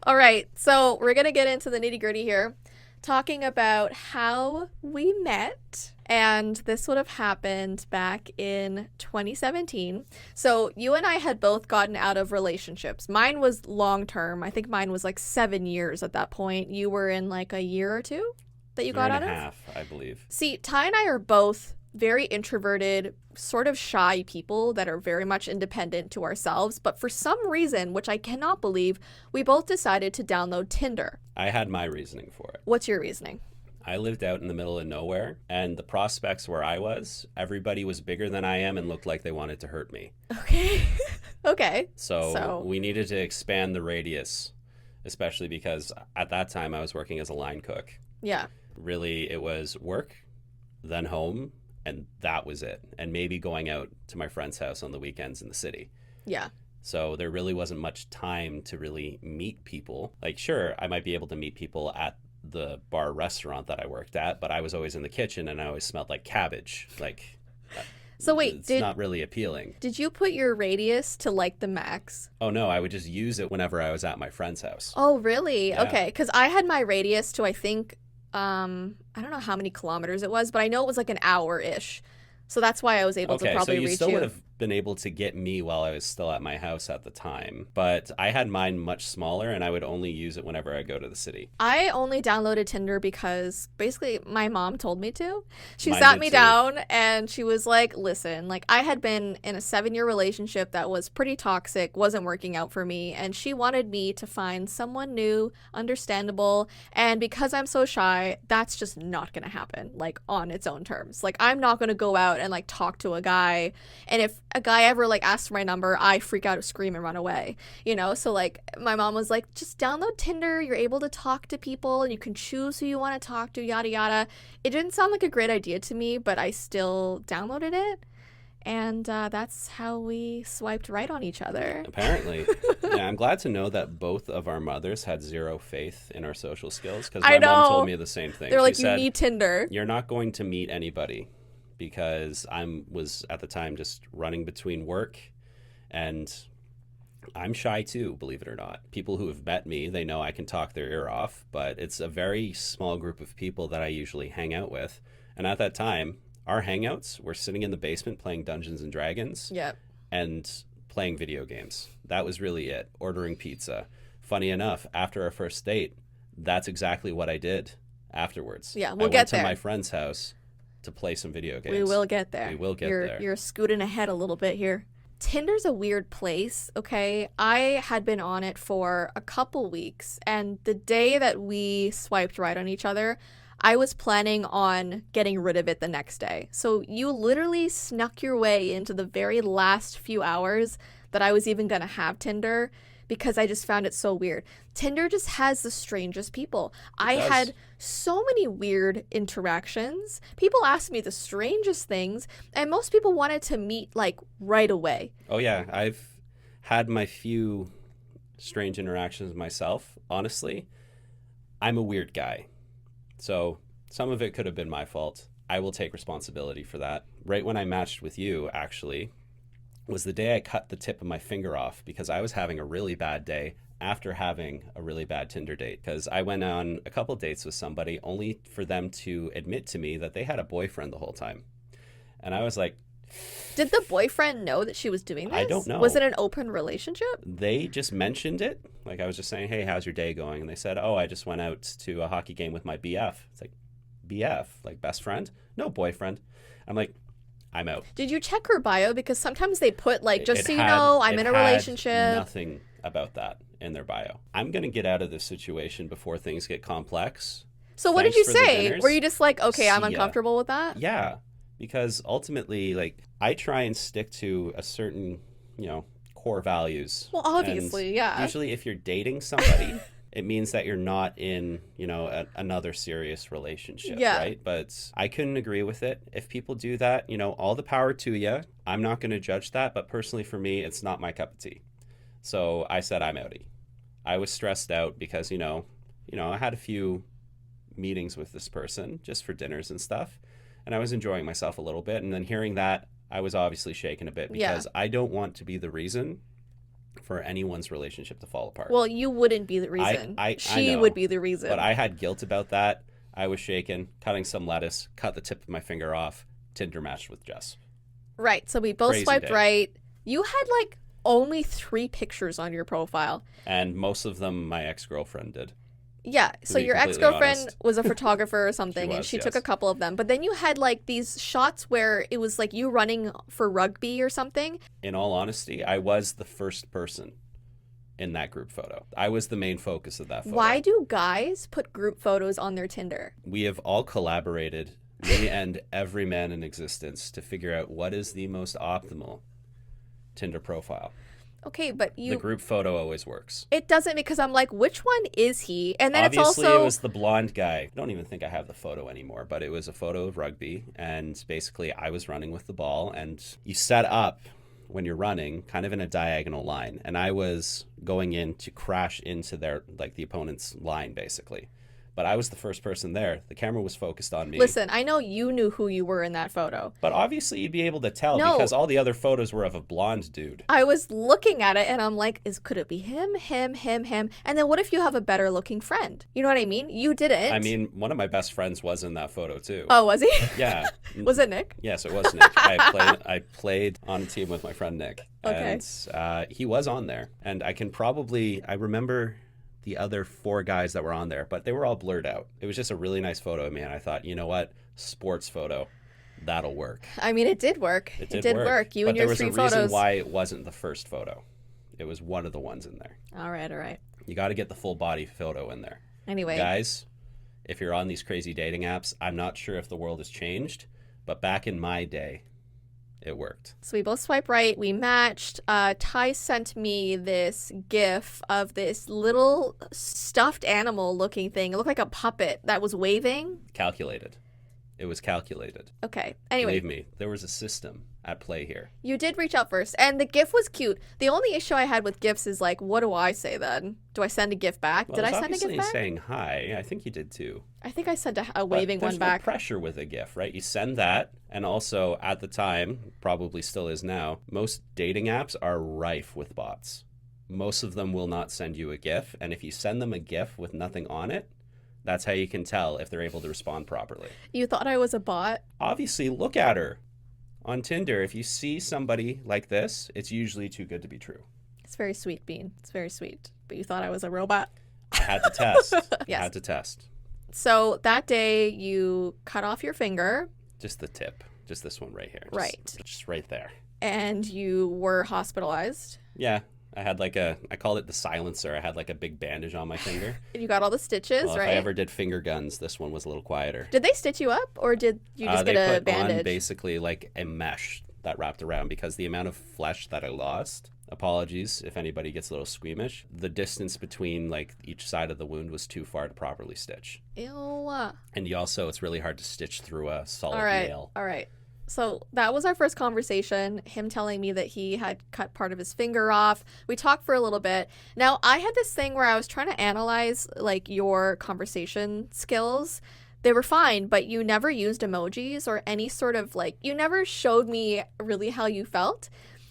S1: All right. So we're going to get into the nitty gritty here, talking about how we met. And this would have happened back in 2017. So you and I had both gotten out of relationships. Mine was long term. I think mine was like 7 years at that point. You were in like a year or two that you got out of?
S2: Year and a half, I believe.
S1: See, Ty and I are both very introverted, sort of shy people that are very much independent to ourselves. But for some reason, which I cannot believe, we both decided to download Tinder.
S2: I had my reasoning for it.
S1: What's your reasoning?
S2: I lived out in the middle of nowhere, and the prospects where I was, everybody was bigger than I am and looked like they wanted to hurt me.
S1: Okay. Okay.
S2: So we needed to expand the radius, especially because at that time I was working as a line cook.
S1: Yeah.
S2: Really, it was work, then home, and that was it. And maybe going out to my friend's house on the weekends in the city.
S1: Yeah.
S2: So there really wasn't much time to really meet people. Like, sure, I might be able to meet people at the bar restaurant that I worked at, but I was always in the kitchen and I always smelled like cabbage. Like,
S1: so wait,
S2: it's not really appealing.
S1: Did you put your radius to like the max?
S2: Oh no, I would just use it whenever I was at my friend's house.
S1: Oh really?
S2: Yeah.
S1: Okay, because I had my radius to, I think, I don't know how many kilometers it was, but I know it was like an hour-ish. So that's why I was able to probably reach you.
S2: Okay, so you still would have been able to get me while I was still at my house at the time. But I had mine much smaller, and I would only use it whenever I go to the city.
S1: I only downloaded Tinder because basically my mom told me to. She
S2: Mine
S1: sat
S2: did
S1: me
S2: too.
S1: down and she was like, listen, like I had been in a 7-year relationship that was pretty toxic, wasn't working out for me, and she wanted me to find someone new, understandable, and because I'm so shy, that's just not gonna happen, like on its own terms. Like I'm not gonna go out and like talk to a guy, and if a guy ever like asks for my number, I freak out, scream, and run away, you know? So like my mom was like, just download Tinder, you're able to talk to people and you can choose who you want to talk to, yada yada. It didn't sound like a great idea to me, but I still downloaded it, and that's how we swiped right on each other.
S2: Apparently. Yeah, I'm glad to know that both of our mothers had zero faith in our social skills, because
S1: I
S2: my mom
S1: know.
S2: told me the same thing.
S1: They're
S2: She
S1: like, you
S2: said,
S1: need Tinder.
S2: you're not going to meet anybody, because was at the time just running between work, and I'm shy too, believe it or not. People who have met me, they know I can talk their ear off, but it's a very small group of people that I usually hang out with. And at that time, our hangouts were sitting in the basement playing Dungeons and Dragons
S1: Yep.
S2: and playing video games. That was really it. Ordering pizza. Funny enough, after our first date, that's exactly what I did afterwards.
S1: Yeah, we'll
S2: I
S1: get
S2: went to
S1: there.
S2: my friend's house to play some video games.
S1: We will get there.
S2: We will get
S1: you're,
S2: there.
S1: You're scooting ahead a little bit here. Tinder's a weird place, okay? I had been on it for a couple weeks, and the day that we swiped right on each other, I was planning on getting rid of it the next day. So you literally snuck your way into the very last few hours that I was even going to have Tinder, because I just found it so weird. Tinder just has the strangest people. I
S2: does.
S1: had so many weird interactions. People asked me the strangest things, and most people wanted to meet like right away.
S2: Oh yeah, I've had my few strange interactions myself. Honestly, I'm a weird guy. So some of it could have been my fault. I will take responsibility for that. Right when I matched with you, actually, was the day I cut the tip of my finger off, because I was having a really bad day after having a really bad Tinder date. Because I went on a couple dates with somebody only for them to admit to me that they had a boyfriend the whole time. And I was like,
S1: Did the boyfriend know that she was doing this?
S2: I don't know.
S1: Was it an open relationship?
S2: they just mentioned it. Like I was just saying, hey, how's your day going? And they said, oh, I just went out to a hockey game with my BF. It's like, BF? Like best friend? No, boyfriend. I'm like, I'm out.
S1: Did you check her bio? Because sometimes they put like, just
S2: It
S1: so you
S2: had-
S1: know, I'm
S2: it
S1: in a
S2: had
S1: relationship.
S2: Nothing about that in their bio. I'm going to get out of this situation before things get complex.
S1: So what did you
S2: Thanks for the
S1: say?
S2: dinners.
S1: Were you just like, okay, I'm
S2: See ya.
S1: uncomfortable with that?
S2: Yeah, because ultimately, like, I try and stick to a certain, core values.
S1: Well, obviously,
S2: And
S1: yeah.
S2: Usually, if you're dating somebody, it means that you're not in, another serious relationship,
S1: Yeah.
S2: right? But I couldn't agree with it. If people do that, all the power to you. I'm not going to judge that, but personally for me, it's not my cup of tea. So I said I'm outie. I was stressed out because, I had a few meetings with this person just for dinners and stuff, and I was enjoying myself a little bit. And then hearing that, I was obviously shaken a bit, because I don't want to be the reason for anyone's relationship to fall apart.
S1: Well, you wouldn't be the reason.
S2: I
S1: She
S2: know,
S1: would be the reason.
S2: But I had guilt about that. I was shaken, cutting some lettuce, cut the tip of my finger off, Tinder matched with Jess.
S1: Right. So we both
S2: Crazy
S1: swiped
S2: day.
S1: right. You had like only 3 pictures on your profile.
S2: And most of them my ex-girlfriend did.
S1: Yeah.
S2: To
S1: So
S2: be
S1: your
S2: completely
S1: ex-girlfriend
S2: honest.
S1: was a photographer or something, and
S2: was,
S1: she took
S2: yes.
S1: a couple of them. But then you had like these shots where it was like you running for rugby or something.
S2: In all honesty, I was the first person in that group photo. I was the main focus of that photo.
S1: Why do guys put group photos on their Tinder?
S2: We have all collaborated, me and every man in existence, to figure out what is the most optimal Tinder profile.
S1: Okay, but
S2: The group photo always works.
S1: it doesn't, because I'm like, which one is he? And then
S2: Obviously,
S1: it's also
S2: it was the blonde guy. I don't even think I have the photo anymore, but it was a photo of rugby, and basically I was running with the ball, and you set up when you're running kind of in a diagonal line, and I was going in to crash into the opponent's line, basically. but I was the first person there. The camera was focused on me.
S1: Listen, I know you knew who you were in that photo.
S2: But obviously you'd be able to tell
S1: No.
S2: because all the other photos were of a blonde dude.
S1: I was looking at it and I'm like, could it be him? And then what if you have a better looking friend? You know what I mean? You didn't.
S2: I mean, one of my best friends was in that photo too.
S1: Oh, was he?
S2: Yeah.
S1: Was it Nick?
S2: Yes, it was Nick. I played on a team with my friend Nick.
S1: Okay.
S2: And he was on there. And I remember the other 4 guys that were on there, but they were all blurred out. It was just a really nice photo of me, and I thought, you know what? Sports photo, that'll work.
S1: I mean, it did work. It did work. You
S2: but
S1: and your 3 photos.
S2: There was a reason why it wasn't the first photo. It was one of the ones in there.
S1: All right.
S2: You got to get the full body photo in there.
S1: Anyway.
S2: Guys, if you're on these crazy dating apps, I'm not sure if the world has changed, but back in my day, it worked.
S1: So we both swipe right. We matched. Ty sent me this GIF of this little stuffed animal looking thing. It looked like a puppet that was waving.
S2: Calculated. It was calculated.
S1: Okay. Anyway.
S2: Believe me, there was a system at play here.
S1: You did reach out first, and the GIF was cute. The only issue I had with GIFs is like, what do I say then? Do I send a GIF back?
S2: Well,
S1: did I send a GIF back?
S2: Saying hi. I think you did too.
S1: I think I sent a waving one back.
S2: There's no pressure with a GIF, right? You send that, and also at the time, probably still is now, most dating apps are rife with bots. Most of them will not send you a GIF, and if you send them a GIF with nothing on it, that's how you can tell if they're able to respond properly.
S1: You thought I was a bot?
S2: Obviously, look at her. On Tinder, if you see somebody like this, it's usually too good to be true.
S1: It's very sweet, Bean. It's very sweet. But you thought I was a robot?
S2: I had to test.
S1: Yes.
S2: I had to test.
S1: So that day, you cut off your finger.
S2: Just the tip. Just this one right here.
S1: Right.
S2: Just right there.
S1: And you were hospitalized.
S2: Yeah. I had I called it the silencer. I had like a big bandage on my finger.
S1: You got all the stitches,
S2: well,
S1: right?
S2: If I ever did finger guns, this one was a little quieter.
S1: Did they stitch you up, or did you just get a bandage?
S2: They put on basically like a mesh that wrapped around because the amount of flesh that I lost, apologies if anybody gets a little squeamish, the distance between like each side of the wound was too far to properly stitch.
S1: Ew.
S2: And it's really hard to stitch through a solid nail.
S1: All right. So that was our first conversation, him telling me that he had cut part of his finger off. We talked for a little bit. Now, I had this thing where I was trying to analyze like your conversation skills. They were fine, but you never used emojis or any sort of like, you never showed me really how you felt.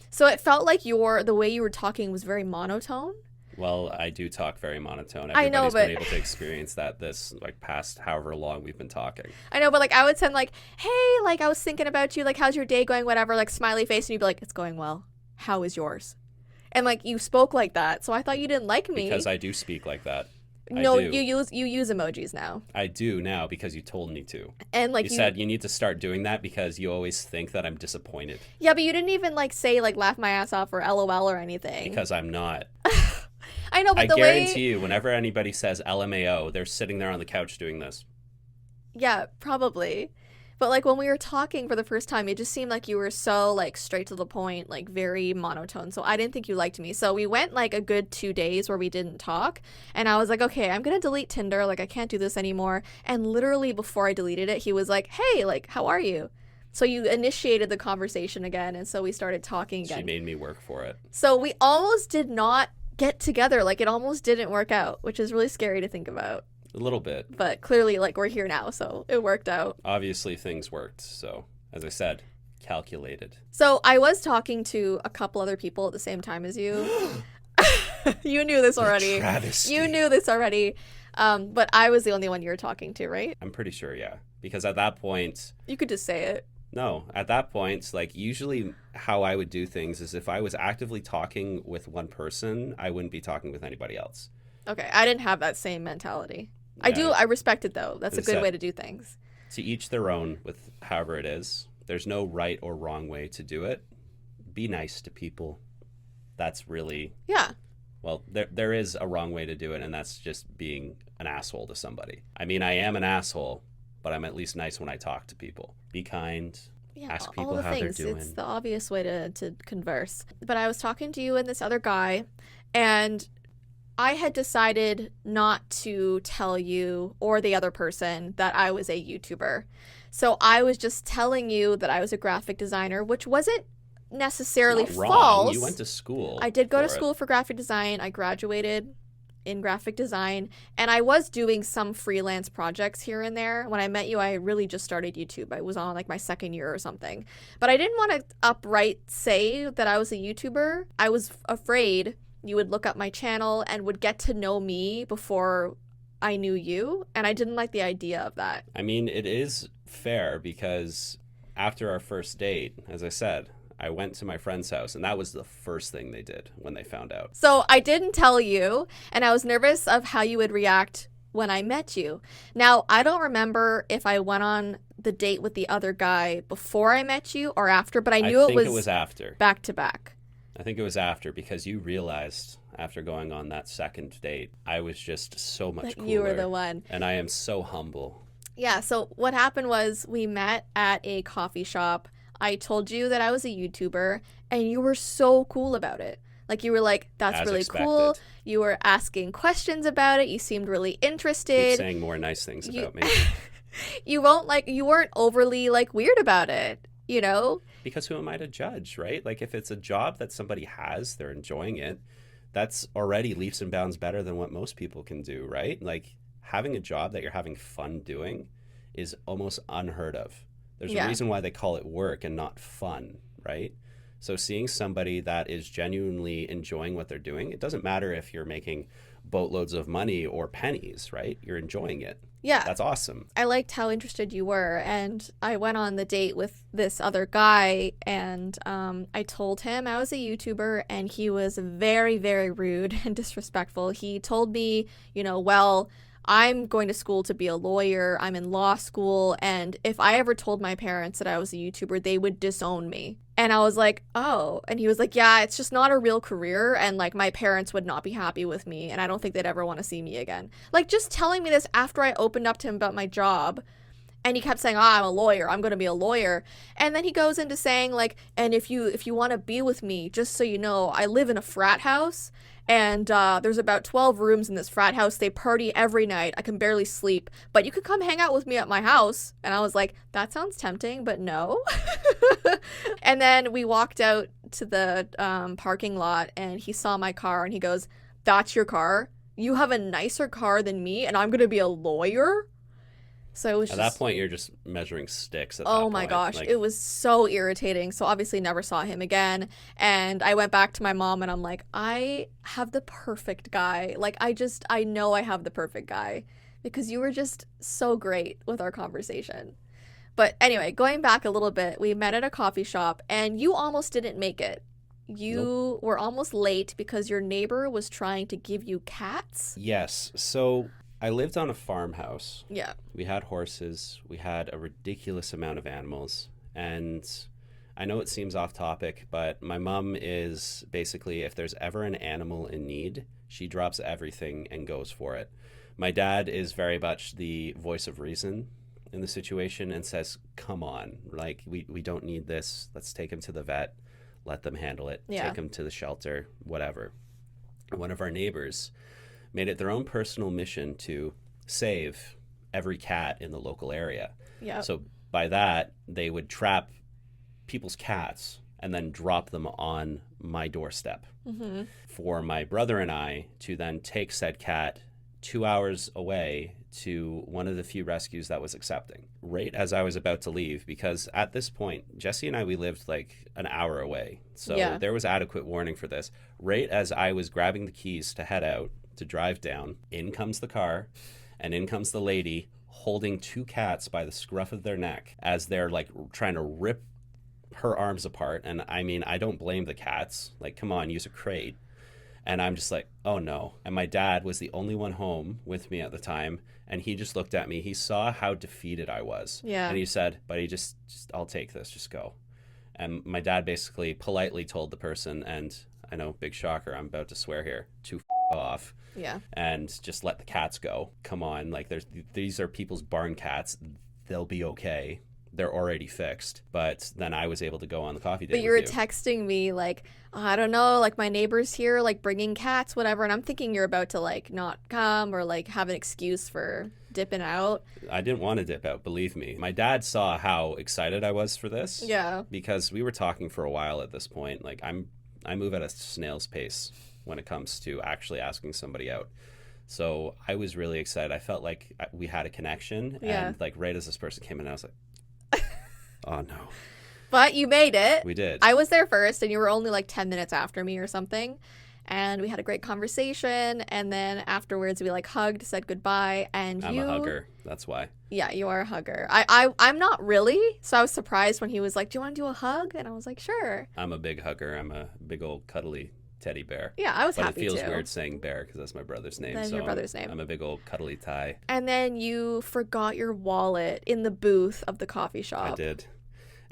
S1: So it felt like the way you were talking was very monotone.
S2: Well, I do talk very monotone.
S1: I know, but
S2: been able to experience that this like past however long we've been talking.
S1: I know, but like I would send like, hey, like I was thinking about you, like how's your day going, whatever, like smiley face, and you'd be like, it's going well. How is yours? And like you spoke like that, so I thought you didn't like me.
S2: Because I do speak like that.
S1: No, you use emojis now.
S2: I do now because you told me to.
S1: And like
S2: you said you need to start doing that because you always think that I'm disappointed.
S1: Yeah, but you didn't even like say like laugh my ass off or LOL or anything.
S2: Because I'm not.
S1: I know, but
S2: I guarantee you, whenever anybody says LMAO, they're sitting there on the couch doing this.
S1: Yeah, probably. But like when we were talking for the first time, it just seemed like you were so like straight to the point, like very monotone. So I didn't think you liked me. So we went like a good 2 days where we didn't talk. And I was like, okay, I'm going to delete Tinder. Like I can't do this anymore. And literally before I deleted it, he was like, hey, like, how are you? So you initiated the conversation again. And so we started talking again.
S2: She made me work for it.
S1: So we almost did not get together. Like it almost didn't work out, which is really scary to think about.
S2: A little bit.
S1: But clearly, like, we're here now, so it worked out.
S2: Obviously, things worked. So, as I said, calculated.
S1: So I was talking to a couple other people at the same time as you. You knew this already.
S2: Travesty.
S1: You knew this already. But I was the only one you were talking to, right?
S2: I'm pretty sure, yeah. Because at that point...
S1: You could just say it.
S2: No, at that point, like, usually how I would do things is if I was actively talking with one person, I wouldn't be talking with anybody else.
S1: Okay, I didn't have that same mentality.
S2: Yeah.
S1: I respect it, though. That's a good way to do things.
S2: To each their own with however it is. There's no right or wrong way to do it. Be nice to people. That's really...
S1: Yeah.
S2: Well, there is a wrong way to do it, and that's just being an asshole to somebody. I mean, I am an asshole, but I'm at least nice when I talk to people. Be kind.
S1: Yeah,
S2: ask people
S1: all the
S2: how
S1: things.
S2: they're doing.
S1: It's the obvious way to converse. But I was talking to you and this other guy, and I had decided not to tell you or the other person that I was a YouTuber. So I was just telling you that I was a graphic designer, which wasn't necessarily
S2: It's not wrong.
S1: false.
S2: You went to school.
S1: I did go to school for graphic design. I graduated in graphic design, and I was doing some freelance projects here and there. When I met you, I really just started YouTube. I was on like my second year or something. But I didn't want to outright say that I was a YouTuber. I was afraid you would look up my channel and would get to know me before I knew you, and I didn't like the idea of that.
S2: I mean, it is fair because after our first date, as I said, I went to my friend's house, and that was the first thing they did when they found out.
S1: So I didn't tell you, and I was nervous of how you would react when I met you. Now, I don't remember if I went on the date with the other guy before I met you or after, but I knew
S2: I think it was after.
S1: Back to back.
S2: I think it was after, because you realized after going on that second date, I was just so much cooler.
S1: You were the one.
S2: And I am so humble.
S1: Yeah, so what happened was we met at a coffee shop. I told you that I was a YouTuber, and you were so cool about it. Like, you were like, that's
S2: As
S1: really
S2: expected.
S1: cool. You were asking questions about it. You seemed really interested.
S2: Keep saying more nice things about me.
S1: You weren't overly, like, weird about it, you know?
S2: Because who am I to judge, right? Like, if it's a job that somebody has, they're enjoying it, that's already leaps and bounds better than what most people can do, right? Like, having a job that you're having fun doing is almost unheard of. There's a reason why they call it work and not fun, right? So seeing somebody that is genuinely enjoying what they're doing, it doesn't matter if you're making boatloads of money or pennies, right? You're enjoying it.
S1: Yeah.
S2: That's awesome.
S1: I liked how interested you were, and I went on the date with this other guy, and I told him I was a YouTuber, and he was very, very rude and disrespectful. He told me, well, I'm going to school to be a lawyer. I'm in law school. And if I ever told my parents that I was a YouTuber, they would disown me. And I was like, oh. And he was like, yeah, it's just not a real career. And like, my parents would not be happy with me. And I don't think they'd ever want to see me again. Like, just telling me this after I opened up to him about my job. And he kept saying, I'm a lawyer. I'm going to be a lawyer. And then he goes into saying, like, and if you want to be with me, just so you know, I live in a frat house. And there's about 12 rooms in this frat house. They party every night. I can barely sleep. But you could come hang out with me at my house. And I was like, that sounds tempting, but no. And then we walked out to the parking lot, and he saw my car, and he goes, that's your car? You have a nicer car than me, and I'm going to be a lawyer? So it was
S2: At that point, you're just measuring sticks.
S1: Oh my gosh, it was so irritating. So obviously never saw him again. And I went back to my mom, and I'm like, I have the perfect guy. Like, I know I have the perfect guy, because you were just so great with our conversation. But anyway, going back a little bit, we met at a coffee shop, and you almost didn't make it. You were almost late because your neighbor was trying to give you cats.
S2: Yes. So I lived on a farmhouse.
S1: Yeah.
S2: We had horses. We had a ridiculous amount of animals. And I know it seems off topic, but my mom is basically, if there's ever an animal in need, she drops everything and goes for it. My dad is very much the voice of reason in the situation and says, come on, like, we don't need this. Let's take him to the vet. Let them handle it.
S1: Yeah.
S2: Take him to the shelter, whatever. One of our neighbors made it their own personal mission to save every cat in the local area.
S1: Yeah.
S2: So by that, they would trap people's cats and then drop them on my doorstep for my brother and I to then take said cat 2 hours away to one of the few rescues that was accepting. Right as I was about to leave, because at this point, Jessii and I, we lived like an hour away. So there was adequate warning for this. Right as I was grabbing the keys to head out, to drive down, in comes the car, and in comes the lady holding two cats by the scruff of their neck as they're like trying to rip her arms apart. And I mean, I don't blame the cats. Like, come on, use a crate. And I'm just like, oh no. And my dad was the only one home with me at the time. And he just looked at me. He saw how defeated I was. Yeah. And he said, buddy, just I'll take this. Just go. And my dad basically politely told the person, and I know, big shocker, I'm about to swear here, to off.
S1: Yeah.
S2: And just let the cats go. Come on. Like, these are people's barn cats. They'll be okay. They're already fixed. But then I was able to go on the coffee date.
S1: But you were texting me like, oh, I don't know, like my neighbor's here, like bringing cats, whatever. And I'm thinking you're about to like not come or like have an excuse for dipping out.
S2: I didn't want to dip out, believe me. My dad saw how excited I was for this.
S1: Yeah.
S2: Because we were talking for a while at this point. Like, I move at a snail's pace when it comes to actually asking somebody out. So I was really excited. I felt like we had a connection.
S1: Yeah.
S2: And like right as this person came in, I was like, oh no.
S1: But you made it.
S2: We did.
S1: I was there first, and you were only like 10 minutes after me or something. And we had a great conversation. And then afterwards, we like hugged, said goodbye. And
S2: I'm a hugger. That's why.
S1: Yeah, you are a hugger. I'm not really. So I was surprised when he was like, do you want to do a hug? And I was like, sure.
S2: I'm a big hugger. I'm a big old cuddly teddy bear.
S1: Yeah, I was
S2: but
S1: happy
S2: it feels
S1: too.
S2: weird saying bear because that's my brother's name.
S1: That's your brother's name.
S2: I'm a big old cuddly tie.
S1: And then you forgot your wallet in the booth of the coffee shop.
S2: I did.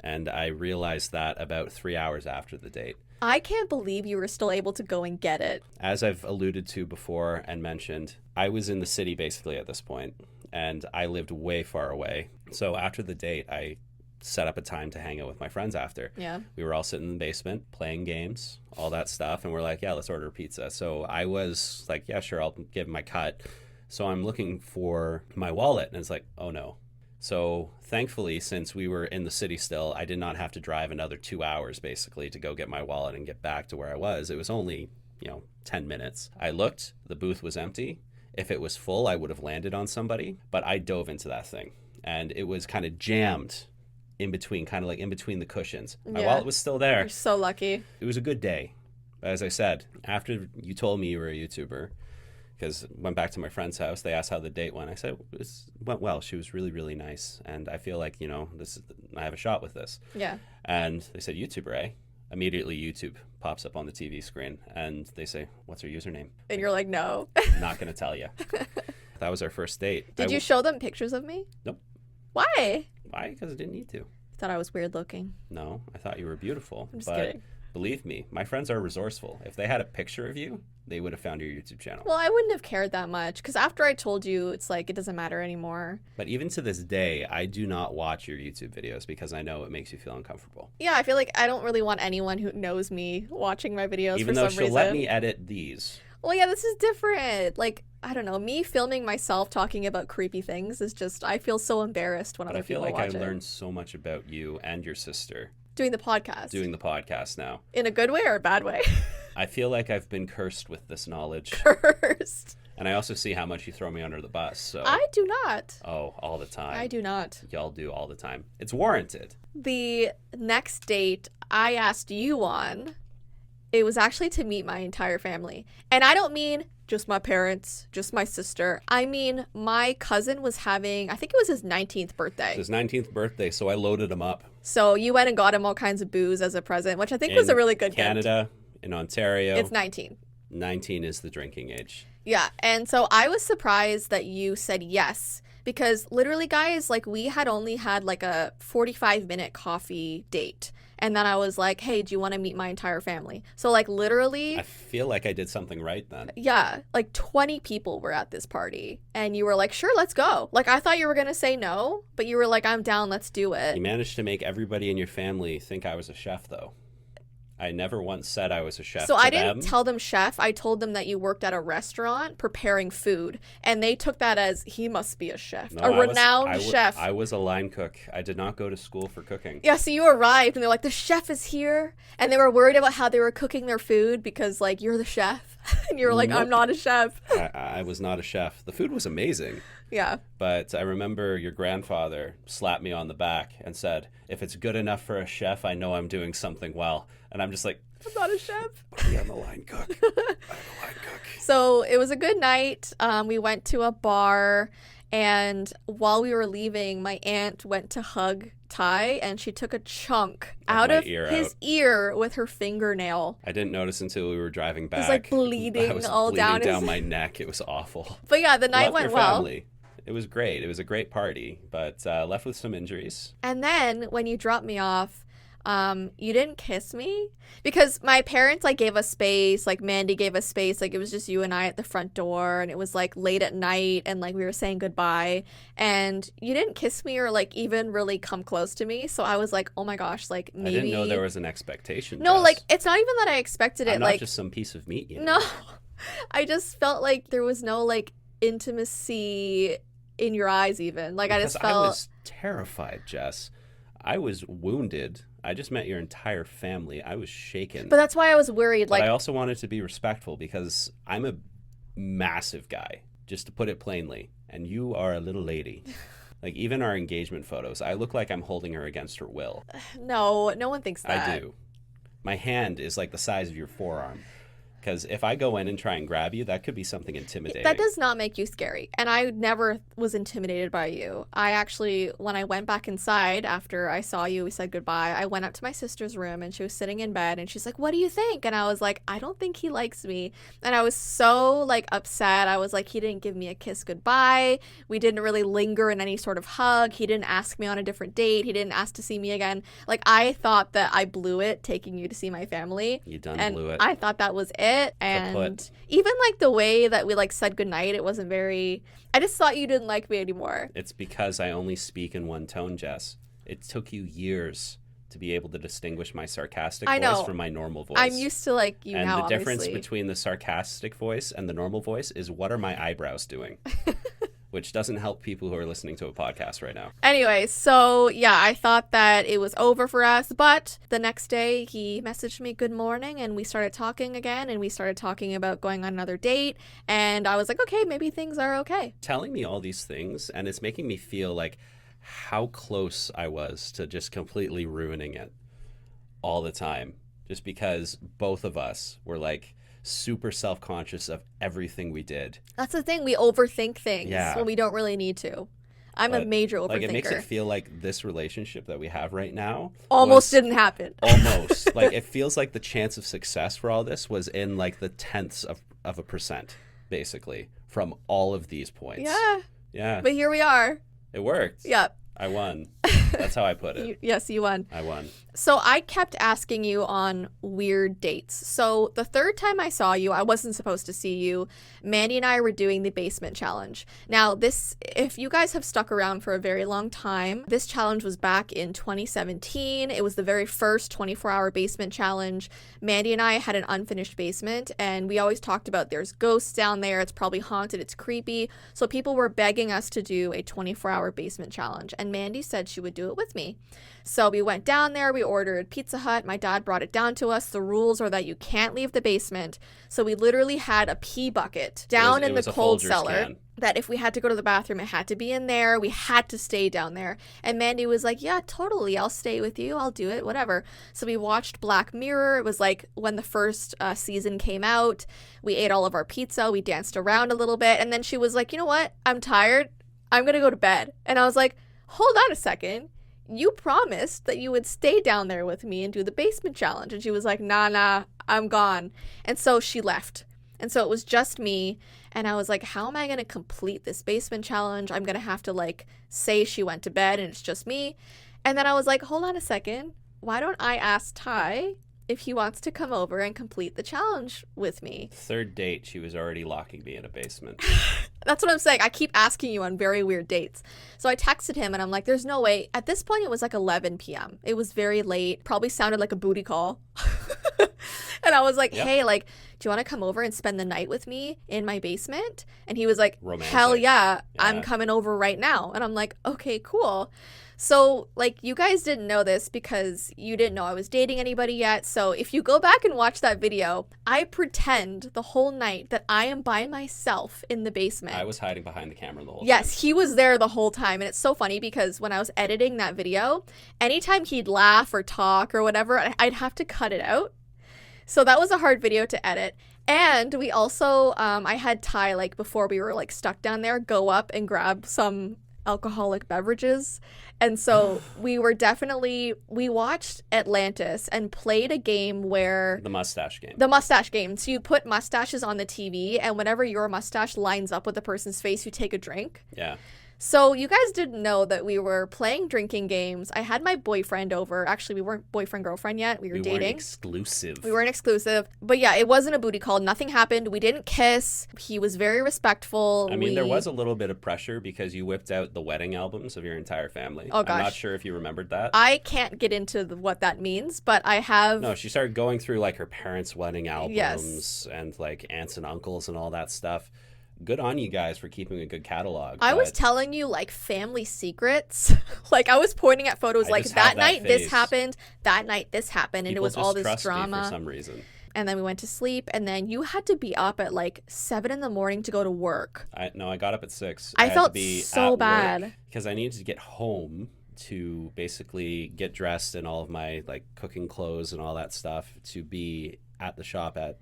S2: And I realized that about 3 hours after the date.
S1: I can't believe you were still able to go and get it.
S2: As I've alluded to before and mentioned, I was in the city basically at this point, and I lived way far away. So after the date, I set up a time to hang out with my friends after.
S1: Yeah.
S2: We were all sitting in the basement playing games, all that stuff, and we're like, yeah, let's order pizza. So I was like, yeah, sure, I'll give my cut. So I'm looking for my wallet, and it's like, oh no. So thankfully, since we were in the city still, I did not have to drive another 2 hours basically to go get my wallet and get back to where I was. It was only, 10 minutes. I looked, the booth was empty. If it was full, I would have landed on somebody, but I dove into that thing and it was kind of jammed in between, kind of like in between the cushions. My wallet was still there.
S1: You're so lucky.
S2: It was a good day. But as I said, after you told me you were a YouTuber, because went back to my friend's house, they asked how the date went. I said it went well. She was really, really nice, and I feel like I have a shot with this.
S1: Yeah.
S2: And they said YouTuber, eh? Immediately YouTube pops up on the TV screen, and they say, "What's her username?"
S1: And you're like, no.
S2: Not gonna tell you. That was our first date.
S1: Did you show them pictures of me?
S2: Nope.
S1: Why?
S2: Why? Because I didn't need to.
S1: Thought I was weird looking.
S2: No, I thought you were beautiful.
S1: I'm just kidding.
S2: Believe me, my friends are resourceful. If they had a picture of you, they would have found your YouTube channel.
S1: Well, I wouldn't have cared that much because after I told you, it's like it doesn't matter anymore.
S2: But even to this day, I do not watch your YouTube videos because I know it makes you feel uncomfortable.
S1: Yeah, I feel like I don't really want anyone who knows me watching my videos
S2: even
S1: for
S2: though
S1: some
S2: she'll
S1: reason.
S2: let me edit these.
S1: Well, yeah, this is different. Like, I don't know, me filming myself talking about creepy things is just, I feel so embarrassed when
S2: But
S1: other
S2: I feel
S1: people
S2: like
S1: watch
S2: I
S1: it.
S2: learned so much about you and your sister
S1: Doing the podcast.
S2: doing the podcast now.
S1: In a good way or a bad way?
S2: I feel like I've been cursed with this knowledge.
S1: Cursed.
S2: And I also see how much you throw me under the bus. So
S1: I do not.
S2: Oh, all the time.
S1: I do not.
S2: Y'all do all the time. It's warranted.
S1: The next date I asked you on, it was actually to meet my entire family. And I don't mean just my parents, just my sister. I mean, my cousin was having, I think it was his 19th birthday.
S2: It's his 19th birthday, so I loaded him up.
S1: So you went and got him all kinds of booze as a present, which I think was a really good gift.
S2: Canada, in Ontario.
S1: It's 19.
S2: 19 is the drinking age.
S1: Yeah, and so I was surprised that you said yes. Because literally, guys, like we had only had like a 45-minute coffee date. And then I was like, hey, do you want to meet my entire family? So like literally.
S2: I feel like I did something right then.
S1: Yeah, like 20 people were at this party. And you were like, sure, let's go. Like I thought you were going to say no, but you were like, I'm down, let's do it.
S2: You managed to make everybody in your family think I was a chef, though. I never once said I was a chef.
S1: So I didn't tell them chef. I told them that you worked at a restaurant preparing food. And they took that as he must be a chef,
S2: No,
S1: a renowned chef.
S2: I was a line cook. I did not go to school for cooking.
S1: Yeah, so you arrived and they're like, the chef is here. And they were worried about how they were cooking their food because, like, you're the chef. And you were like,
S2: Nope.
S1: I'm not a chef.
S2: I was not a chef. The food was amazing.
S1: Yeah.
S2: But I remember your grandfather slapped me on the back and said, if it's good enough for a chef, I know I'm doing something well. And I'm just like,
S1: I'm not a chef.
S2: Buddy, I'm a line cook. I'm a line cook.
S1: So it was a good night. We went to a bar. And while we were leaving, my aunt went to hug Ty, and she took a chunk out of his ear with her fingernail.
S2: I didn't notice until we were driving back.
S1: It was like bleeding all down his...
S2: my neck. It was awful.
S1: But yeah, the night went well.
S2: Family. It was great. It was a great party, but left with some injuries.
S1: And then when you dropped me off, you didn't kiss me because my parents like gave us space, like Mandy gave us space, like it was just you and I at the front door, and it was like late at night, and like we were saying goodbye, and you didn't kiss me or like even really come close to me. So I was like, oh my gosh, like maybe
S2: I didn't know there was an expectation.
S1: No,
S2: Jess.
S1: like it's not even that I expected it.
S2: I'm not
S1: like
S2: just some piece of meat. You know?
S1: No, I just felt like there was no like intimacy in your eyes even. Like
S2: because
S1: I just felt
S2: I was terrified, Jess. I was wounded. I just met your entire family. I was shaken.
S1: But that's why I was worried.
S2: But
S1: like
S2: I also wanted to be respectful because I'm a massive guy, just to put it plainly, and you are a little lady. Like, even our engagement photos, I look like I'm holding her against her will.
S1: No, no one thinks that.
S2: I do. My hand is like the size of your forearm. Because if I go in and try and grab you, that could be something intimidating.
S1: That does not make you scary. And I never was intimidated by you. I actually, when I went back inside after I saw you, we said goodbye, I went up to my sister's room and she was sitting in bed and she's like, what do you think? And I was like, I don't think he likes me. And I was so like upset. I was like, he didn't give me a kiss goodbye. We didn't really linger in any sort of hug. He didn't ask me on a different date. He didn't ask to see me again. Like, I thought that I blew it taking you to see my family.
S2: You done
S1: and
S2: blew it.
S1: I thought that was it. And even like the way that we like said goodnight, it wasn't very, I just thought you didn't like me anymore.
S2: It's because I only speak in one tone, Jess. It took you years to be able to distinguish my sarcastic voice from my normal voice.
S1: I'm used to like you
S2: and
S1: now,
S2: the difference
S1: obviously.
S2: between the sarcastic voice and the normal voice is, what are my eyebrows doing? Which doesn't help people who are listening to a podcast right now.
S1: Anyway, so yeah, I thought that it was over for us, but the next day he messaged me good morning and we started talking again, and we started talking about going on another date, and I was like, okay, maybe things are okay.
S2: Telling me all these things, and it's making me feel like how close I was to just completely ruining it all the time, just because both of us were like super self-conscious of everything we did.
S1: That's the thing, we overthink things
S2: Yeah.
S1: when we don't really need to. I'm a major overthinker.
S2: Like, it makes it feel like this relationship that we have right now
S1: almost didn't happen.
S2: Almost. Like, it feels like the chance of success for all this was in like the tenths of a percent, basically, from all of these points. Yeah.
S1: But here we are.
S2: It worked.
S1: Yep.
S2: I won. That's how I put it.
S1: Yes, you won.
S2: I won.
S1: So I kept asking you on weird dates. So the third time I saw you, I wasn't supposed to see you. Mandy and I were doing the basement challenge. Now this, if you guys have stuck around for a very long time, this challenge was back in 2017. It was the very first 24-hour basement challenge. Mandy and I had an unfinished basement, and we always talked about there's ghosts down there. It's probably haunted. It's creepy. So people were begging us to do a 24-hour basement challenge, and Mandy said she would do it with me. So we went down there, we ordered Pizza Hut, my dad brought it down to us. The rules are that you can't leave the basement. So we literally had a pee bucket down in the cold cellar that if we had to go to the bathroom, it had to be in there. We had to stay down there. And Mandy was like, yeah, totally, I'll stay with you. I'll do it, whatever. So we watched Black Mirror. It was like when the first season came out. We ate all of our pizza. We danced around a little bit. And then she was like, you know what? I'm tired. I'm going to go to bed. And I was like, hold on a second. You promised that you would stay down there with me and do the basement challenge. And she was like, nah, I'm gone. And so she left. And so it was just me. And I was like, how am I going to complete this basement challenge? I'm going to have to like say she went to bed and it's just me. And then I was like, hold on a second. Why don't I ask Ty if he wants to come over and complete the challenge with me?
S2: Third date, she was already locking me in a basement.
S1: That's what I'm saying. I keep asking you on very weird dates. So I texted him and I'm like, there's no way. At this point, it was like 11 p.m. It was very late. Probably sounded like a booty call. And I was like, hey, like, do you want to come over and spend the night with me in my basement? And he was like,
S2: Romantic.
S1: Hell yeah, I'm coming over right now. And I'm like, okay, cool. So, like, you guys didn't know this because you didn't know I was dating anybody yet. So if you go back and watch that video, I pretend the whole night that I am by myself in the basement.
S2: I was hiding behind the camera the whole time.
S1: Yes, he was there the whole time. And it's so funny because when I was editing that video, anytime he'd laugh or talk or whatever, I'd have to cut it out. So that was a hard video to edit. And we also, I had Ty, like, before we were, like, stuck down there, go up and grab some alcoholic beverages. And so we watched Atlantis and played a game where...
S2: The mustache game.
S1: The mustache game. So you put mustaches on the TV, and whenever your mustache lines up with the person's face, you take a drink.
S2: Yeah.
S1: So you guys didn't know that we were playing drinking games. I had my boyfriend over. Actually, we weren't boyfriend-girlfriend yet. We were dating.
S2: We weren't exclusive.
S1: But yeah, it wasn't a booty call. Nothing happened. We didn't kiss. He was very respectful.
S2: I mean, there was a little bit of pressure because you whipped out the wedding albums of your entire family.
S1: Oh, gosh.
S2: I'm not sure if you remembered that.
S1: I can't get into what that means, but I have...
S2: No, she started going through, like, her parents' wedding albums and, like, aunts and uncles and all that stuff. Good on you guys for keeping a good catalog.
S1: I was telling you, like, family secrets. Like, I was pointing at photos like, that night this happened, that night this happened, and
S2: People
S1: it was all this
S2: trust
S1: drama.
S2: me for some reason.
S1: and then we went to sleep, and then you had to be up at like 7 in the morning to go to work.
S2: I got up at 6.
S1: I
S2: had
S1: felt
S2: to be
S1: so
S2: at
S1: bad.
S2: work because I needed to get home to basically get dressed in all of my like cooking clothes and all that stuff to be at the shop at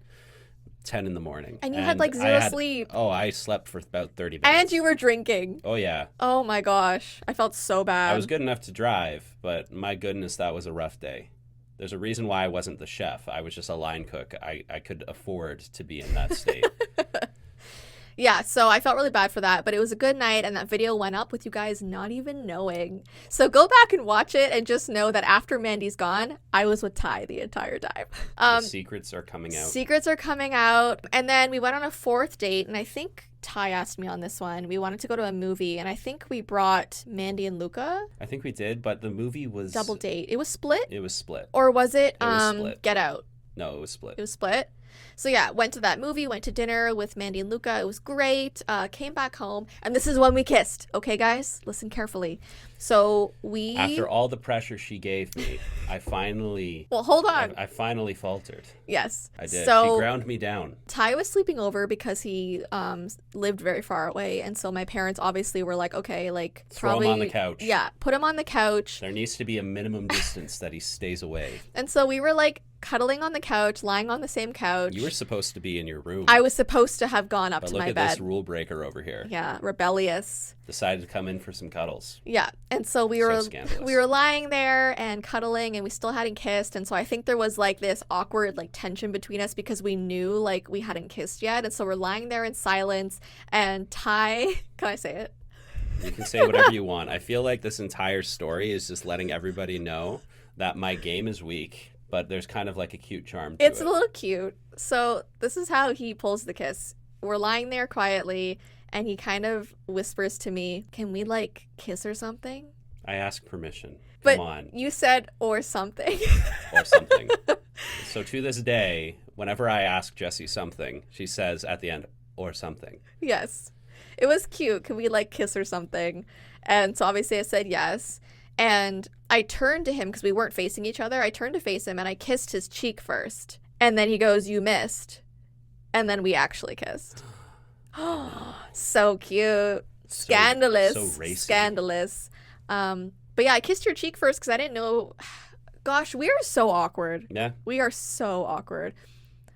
S2: 10 in the morning.
S1: And you had like zero sleep.
S2: Oh, I slept for about 30 minutes.
S1: And you were drinking.
S2: Oh, yeah.
S1: Oh my gosh. I felt so bad.
S2: I was good enough to drive, but my goodness, that was a rough day. There's a reason why I wasn't the chef. I was just a line cook. I could afford to be in that state.
S1: Yeah, so I felt really bad for that, but it was a good night, and that video went up with you guys not even knowing. So go back and watch it and just know that after Mandy's gone, I was with Ty the entire time.
S2: The secrets are coming out.
S1: Secrets are coming out. And then we went on a 4th date, and I think Ty asked me on this one. We wanted to go to a movie, and I think we brought Mandy and Luca.
S2: I think we did, but the movie was...
S1: Double date. It was split?
S2: It was split.
S1: Or was it,
S2: was split.
S1: Get Out?
S2: No, it was split.
S1: It was split. So yeah, went to that movie, went to dinner with Mandy and Luca. It was great. Came back home, and this is when we kissed. Okay, guys, listen carefully. So we...
S2: After all the pressure she gave me, I finally...
S1: Well, hold on.
S2: I finally faltered.
S1: Yes.
S2: I did.
S1: So
S2: she ground me down.
S1: Ty was sleeping over because he lived very far away, and so my parents obviously were like, okay, like
S2: Throw him on the couch.
S1: Yeah, put him on the couch.
S2: There needs to be a minimum distance that he stays away.
S1: And so we were like cuddling on the couch, lying on the same couch.
S2: You were supposed to be in your room.
S1: I was supposed to have gone up
S2: but
S1: to
S2: look
S1: my
S2: at
S1: bed.
S2: this rule breaker over here.
S1: Yeah, rebellious.
S2: Decided to come in for some cuddles.
S1: Yeah, and so we were lying there and cuddling, and we still hadn't kissed, and so I think there was like this awkward like tension between us because we knew like we hadn't kissed yet, and so we're lying there in silence, and Ty, can I say it?
S2: You can say whatever you want. I feel like this entire story is just letting everybody know that my game is weak, but there's kind of like a cute charm to
S1: It's
S2: it.
S1: a little cute. So this is how he pulls the kiss. We're lying there quietly, and he kind of whispers to me, can we like kiss or something?
S2: I ask permission.
S1: But
S2: Come on.
S1: you said or something.
S2: Or something. So to this day, whenever I ask Jessii something, she says at the end, or something.
S1: Yes. It was cute. Can we like kiss or something? And so obviously I said yes. And I turned to him because we weren't facing each other. I turned to face him and I kissed his cheek first. And then he goes, you missed. And then we actually kissed. So cute. Scandalous.
S2: So racy.
S1: Scandalous. But yeah, I kissed your cheek first because I didn't know. Gosh, we are so awkward.
S2: Yeah.
S1: We are so awkward.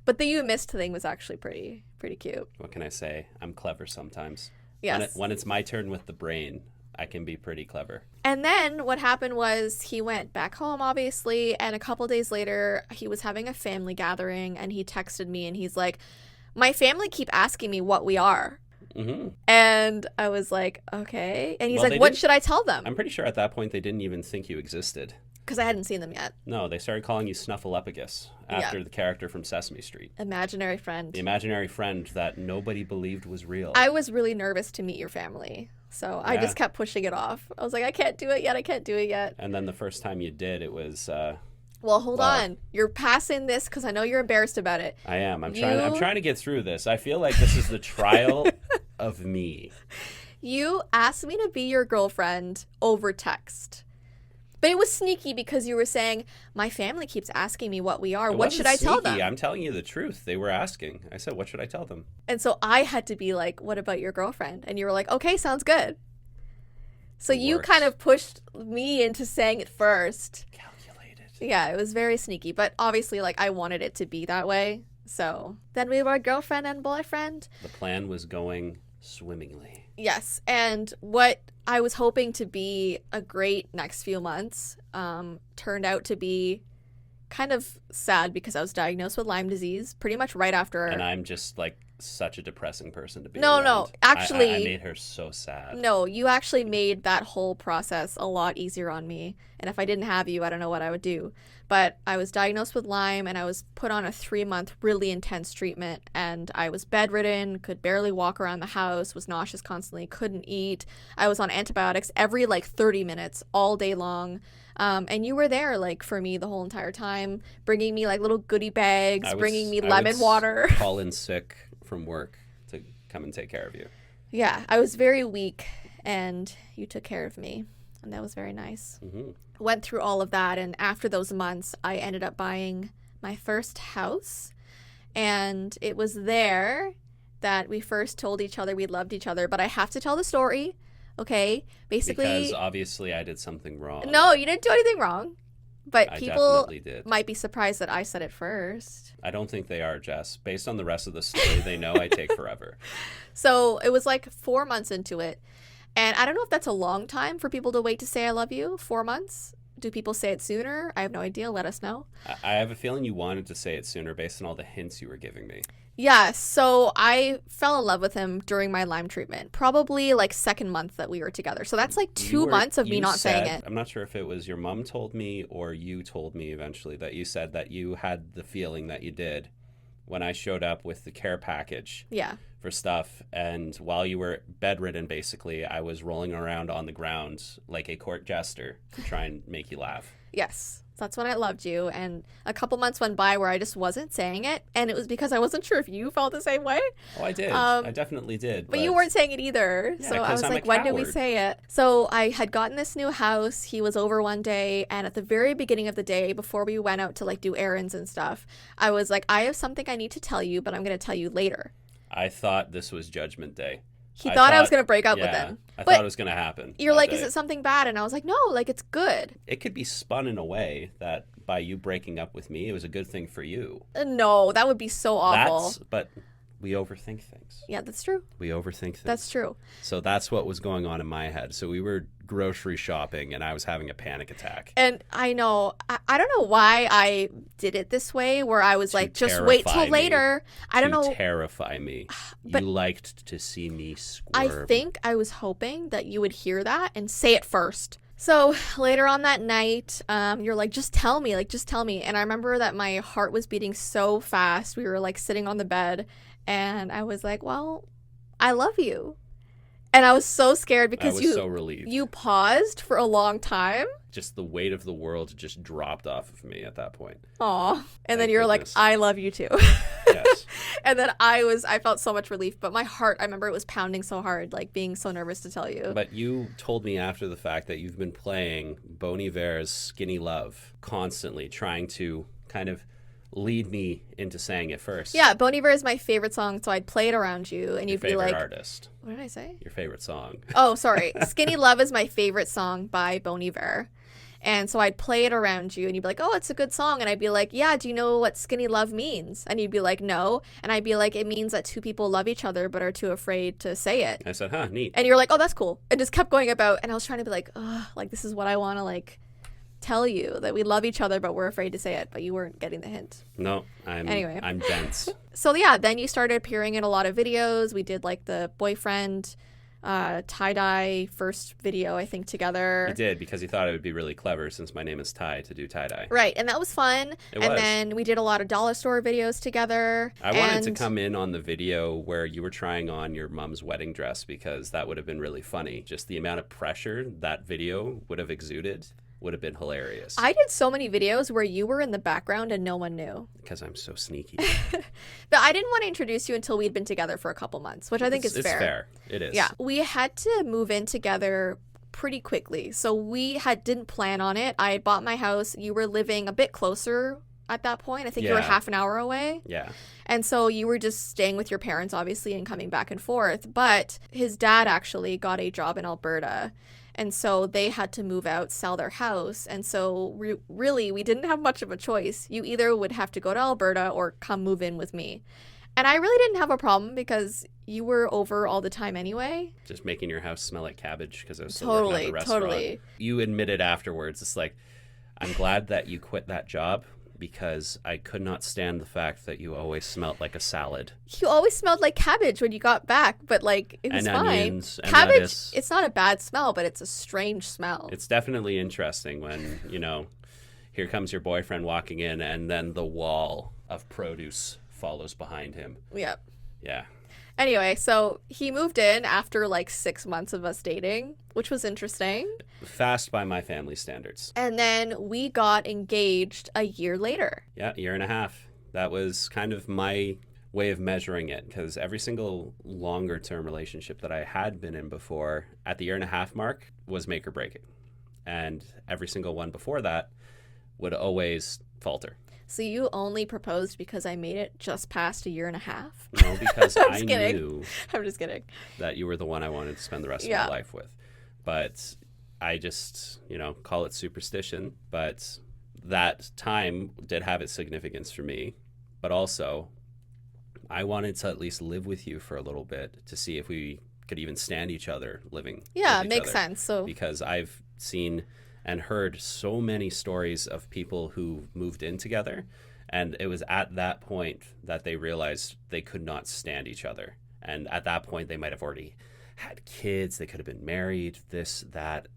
S1: But the you missed thing was actually pretty cute.
S2: What can I say? I'm clever sometimes.
S1: Yes.
S2: When it's my turn with the brain, I can be pretty clever.
S1: And then what happened was he went back home, obviously, and a couple days later, he was having a family gathering, and he texted me, and he's like, my family keep asking me what we are.
S2: Mm-hmm.
S1: And I was like, okay. And he's
S2: Well,
S1: like, what should I tell them?
S2: I'm pretty sure at that point they didn't even think you existed.
S1: Because I hadn't seen them yet.
S2: No, they started calling you Snuffleupagus after the character from Sesame Street.
S1: Imaginary friend.
S2: The imaginary friend that nobody believed was real.
S1: I was really nervous to meet your family. So I just kept pushing it off. I was like, I can't do it yet.
S2: And then the first time you did, it was...
S1: well, hold on. You're passing this because I know you're embarrassed about it.
S2: I am. I'm trying to get through this. I feel like this is the trial of me.
S1: You asked me to be your girlfriend over text. But it was sneaky because you were saying, my family keeps asking me what we are. What should I tell them?
S2: I'm telling you the truth. They were asking. I said, what should I tell them?
S1: And so I had to be like, what about your girlfriend? And you were like, okay, sounds good. So you kind of pushed me into saying it first.
S2: Calculated.
S1: Yeah, it was very sneaky. But obviously, like, I wanted it to be that way. So then we were girlfriend and boyfriend.
S2: The plan was going swimmingly.
S1: Yes, and what I was hoping to be a great next few months turned out to be kind of sad because I was diagnosed with Lyme disease pretty much right after.
S2: And I'm just like such a depressing person to be
S1: No,
S2: around.
S1: no, actually.
S2: I made her so sad.
S1: No, you actually made that whole process a lot easier on me. And if I didn't have you, I don't know what I would do. But I was diagnosed with Lyme and I was put on a 3-month really intense treatment. And I was bedridden, could barely walk around the house, was nauseous constantly, couldn't eat. I was on antibiotics every like 30 minutes all day long. And you were there like for me the whole entire time, bringing me like little goodie bags, bringing me lemon water.
S2: Call in sick from work to come and take care of you.
S1: Yeah, I was very weak and you took care of me. And that was very nice.
S2: Mm-hmm.
S1: Went through all of that. And after those months, I ended up buying my first house. And it was there that we first told each other we loved each other. But I have to tell the story, okay? Basically,
S2: Because obviously I did something wrong.
S1: no, you didn't do anything wrong. But
S2: I
S1: people
S2: definitely did.
S1: might be surprised that I said it first.
S2: I don't think they are, Jess. Based on the rest of the story, they know I take forever.
S1: So it was like 4 months into it. And I don't know if that's a long time for people to wait to say I love you. 4 months? Do people say it sooner? I have no idea. Let us know.
S2: I have a feeling you wanted to say it sooner based on all the hints you were giving me.
S1: Yeah, so I fell in love with him during my Lyme treatment, probably like second month that we were together. So that's like 2 months of me not saying it.
S2: I'm not sure if it was your mom told me or you told me eventually that you said that you had the feeling that you did when I showed up with the care package for stuff. And while you were bedridden, basically, I was rolling around on the ground like a court jester to try and make you laugh.
S1: Yes. That's when I loved you. And a couple months went by where I just wasn't saying it. And it was because I wasn't sure if you felt the same way.
S2: Oh, I did. I definitely did.
S1: But you weren't saying it either.
S2: Yeah,
S1: so I was like, when do we say it? So I had gotten this new house. He was over one day. And at the very beginning of the day, before we went out to like do errands and stuff, I was like, I have something I need to tell you, but I'm going to tell you later.
S2: I thought this was Judgment Day.
S1: He thought I was going to break up with him.
S2: I thought it was going to happen.
S1: You're like, is it something bad? And I was like, no, like it's good.
S2: It could be spun in a way that by you breaking up with me, it was a good thing for you.
S1: No, that would be so awful.
S2: But we overthink things.
S1: Yeah, that's true.
S2: We overthink things.
S1: That's true.
S2: So that's what was going on in my head. So we were grocery shopping and I was having a panic attack.
S1: And I know, I don't know why I did it this way where I was like, just wait till later. I don't know.
S2: Terrify me.
S1: But
S2: you liked to see me squirm.
S1: I think I was hoping that you would hear that and say it first. So later on that night, you're like, just tell me. And I remember that my heart was beating so fast. We were like sitting on the bed and I was like, well, I love you. And I was so scared because
S2: I was so relieved.
S1: You paused for a long time.
S2: Just the weight of the world just dropped off of me at that point.
S1: Aw. And then you're like, I love you too.
S2: Yes.
S1: And then I felt so much relief. But my heart, I remember it was pounding so hard, like being so nervous to tell you.
S2: But you told me after the fact that you've been playing Bon Iver's Skinny Love constantly, trying to kind of lead me into saying it first.
S1: Yeah, Bon Iver is my favorite song, so I'd play it around you, and you'd be like...
S2: Your favorite artist.
S1: What did I say?
S2: Your favorite song.
S1: Oh, sorry. Skinny Love is my favorite song by Bon Iver. And so I'd play it around you, and you'd be like, oh, it's a good song. And I'd be like, yeah, do you know what skinny love means? And you'd be like, no. And I'd be like, it means that two people love each other but are too afraid to say it.
S2: I said, neat.
S1: And you're like, oh, that's cool. And just kept going about, and I was trying to be like, oh, like, this is what I want to, like... tell you that we love each other but we're afraid to say it, but you weren't getting the hint.
S2: No, I'm dense.
S1: So yeah, then you started appearing in a lot of videos. We did like the boyfriend tie-dye first video, I think, together.
S2: I did, because he thought it would be really clever since my name is Ty to do tie-dye.
S1: Right, and that was fun. Then we did a lot of dollar store videos together.
S2: I wanted to come in on the video where you were trying on your mom's wedding dress, because that would have been really funny. Just the amount of pressure that video would have exuded would have been hilarious.
S1: I did so many videos where you were in the background and no one knew.
S2: Because I'm so sneaky.
S1: But I didn't want to introduce you until we'd been together for a couple months, which I think is fair.
S2: It's fair. It is.
S1: Yeah. We had to move in together pretty quickly. So we didn't plan on it. I had bought my house. You were living a bit closer at that point. I think you were half an hour away.
S2: Yeah.
S1: And so you were just staying with your parents, obviously, and coming back and forth. But his dad actually got a job in Alberta. And so they had to move out, sell their house. And so really, we didn't have much of a choice. You either would have to go to Alberta or come move in with me. And I really didn't have a problem because you were over all the time anyway.
S2: Just making your house smell like cabbage because I was still working at the restaurant. Totally. You admitted afterwards, it's like, I'm glad that you quit that job, because I could not stand the fact that you always smelled like a salad. You always smelled like cabbage when you got back, but like it was fine. Onions, cabbage, lettuce. It's not a bad smell, but it's a strange smell. It's definitely interesting when, here comes your boyfriend walking in and then the wall of produce follows behind him. Yep. Yeah. Anyway, so he moved in after like 6 months of us dating, which was interesting. Fast by my family standards. And then we got engaged a year later. Yeah, a year and a half. That was kind of my way of measuring it, because every single longer term relationship that I had been in before at the year and a half mark was make or break it. And every single one before that would always falter.
S1: So you only proposed because I made it just past a year and a half?
S2: No, because I knew
S1: I'm just kidding.
S2: that you were the one I wanted to spend the rest of my life with. But I just, call it superstition. But that time did have its significance for me. But also, I wanted to at least live with you for a little bit to see if we could even stand each other living.
S1: Yeah,
S2: with each
S1: makes
S2: other.
S1: sense. So
S2: Because I've seen and heard so many stories of people who moved in together, and it was at that point that they realized they could not stand each other. And at that point, they might have already had kids, they could have been married, this, that,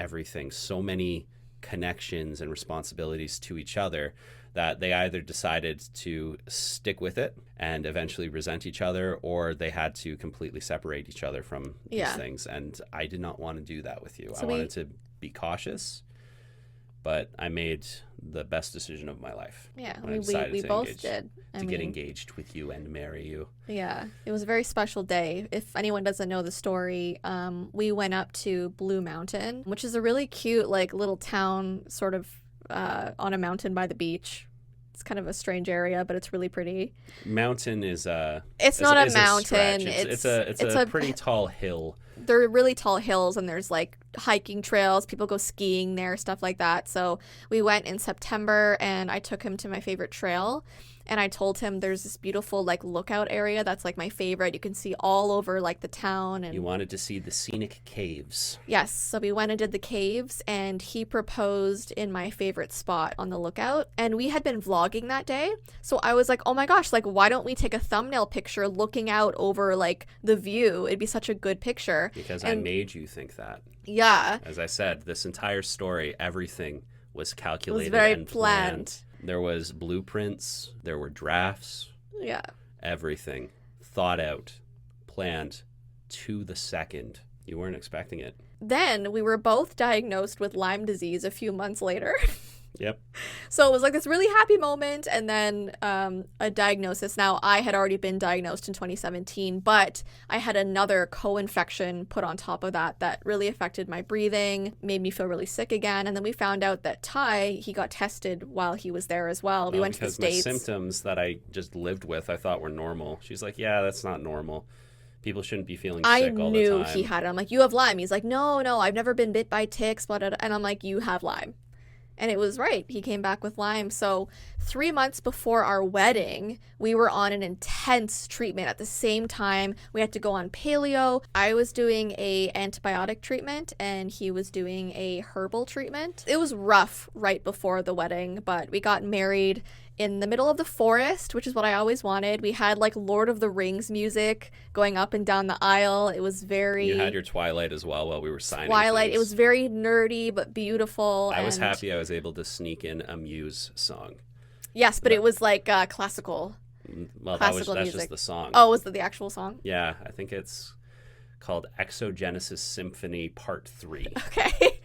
S2: everything. So many connections and responsibilities to each other that they either decided to stick with it and eventually resent each other, or they had to completely separate each other from these things. And I did not want to do that with you. I wanted to be cautious, but I made the best decision of my life.
S1: Yeah, we both did.
S2: To get engaged with you and marry you. Yeah,
S1: it was a very special day. If anyone doesn't know the story, we went up to Blue Mountain, which is a really cute, little town sort of on a mountain by the beach. It's kind of a strange area, but it's really pretty.
S2: Mountain is
S1: it's not a mountain.
S2: It's a pretty tall hill.
S1: They're really tall hills, and there's hiking trails. People go skiing there, stuff like that. So we went in September, and I took him to my favorite trail. And I told him there's this beautiful lookout area that's my favorite. You can see all over the town. And
S2: you wanted to see the scenic caves.
S1: Yes. So we went and did the caves, and he proposed in my favorite spot on the lookout. And we had been vlogging that day. So I was like, oh my gosh, why don't we take a thumbnail picture looking out over the view? It'd be such a good picture.
S2: Because I made you think that.
S1: Yeah.
S2: As I said, this entire story, everything was calculated.
S1: It was very
S2: and planned. There was blueprints, there were drafts.
S1: Yeah.
S2: Everything thought out, planned to the second. You weren't expecting it.
S1: Then we were both diagnosed with Lyme disease a few months later.
S2: Yep.
S1: So it was this really happy moment, and then a diagnosis. Now, I had already been diagnosed in 2017, but I had another co-infection put on top of that really affected my breathing, made me feel really sick again. And then we found out that Ty, he got tested while he was there as well. We went to the States.
S2: Because my symptoms that I just lived with, I thought were normal. She's like, yeah, that's not normal. People shouldn't be feeling sick all the time.
S1: I knew he had it. I'm like, you have Lyme. He's like, no, I've never been bit by ticks. And I'm like, you have Lyme. And it was right. He came back with Lyme. So 3 months before our wedding, we were on an intense treatment at the same time. We had to go on paleo. I was doing a antibiotic treatment, and he was doing a herbal treatment. It was rough right before the wedding, but we got married in the middle of the forest, which is what I always wanted. We had Lord of the Rings music going up and down the aisle. It was very...
S2: You had your Twilight as well while we were signing
S1: Twilight.
S2: things.
S1: It was very nerdy but beautiful.
S2: I was happy I was able to sneak in a Muse song.
S1: Yes, but it was classical.
S2: Well,
S1: classical
S2: that's
S1: music.
S2: just the song.
S1: Oh, was it the actual song?
S2: Yeah, I think it's called Exogenesis Symphony Part 3.
S1: Okay.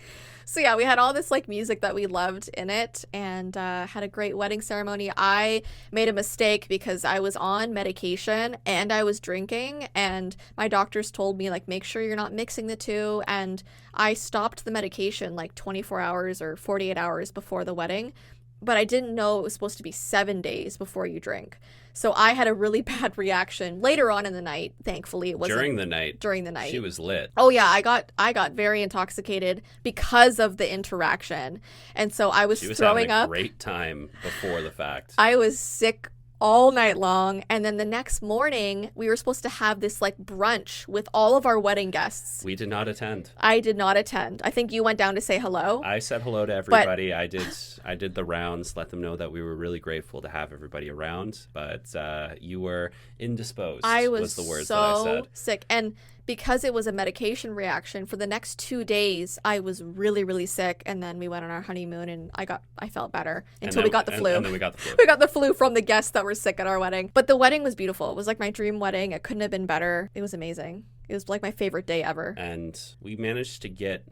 S1: So yeah, we had all this music that we loved in it, and had a great wedding ceremony. I made a mistake because I was on medication and I was drinking, and my doctors told me make sure you're not mixing the two. And I stopped the medication 24 hours or 48 hours before the wedding, but I didn't know it was supposed to be 7 days before you drink. So I had a really bad reaction later on in the night. Thankfully, it wasn't
S2: during the night.
S1: During the night,
S2: she was lit.
S1: Oh yeah, I got very intoxicated because of the interaction, and so I was throwing up.
S2: She was having a great time before the fact.
S1: I was sick all night long, and then the next morning we were supposed to have this brunch with all of our wedding guests.
S2: We did not attend.
S1: I did not attend. I think you went down to say hello.
S2: I said hello to everybody. I did the rounds, let them know that we were really grateful to have everybody around, but you were indisposed.
S1: I was
S2: the words
S1: so
S2: that I said.
S1: Sick, and because it was a medication reaction, for the next 2 days I was really, really sick. And then we went on our honeymoon, and I felt better until we got the flu.
S2: And then we got the flu.
S1: We got the flu from the guests that were sick at our wedding. But the wedding was beautiful. It was my dream wedding. It couldn't have been better. It was amazing. It was my favorite day ever.
S2: And we managed to get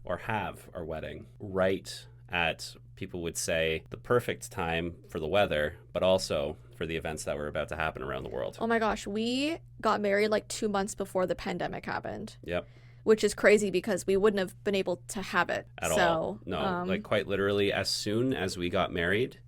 S2: or have our wedding right at, people would say, the perfect time for the weather, but also for the events that were about to happen around the world.
S1: Oh my gosh, we got married 2 months before the pandemic happened.
S2: Yep.
S1: Which is crazy because we wouldn't have been able to have it.
S2: At all. No, quite literally, as soon as we got married,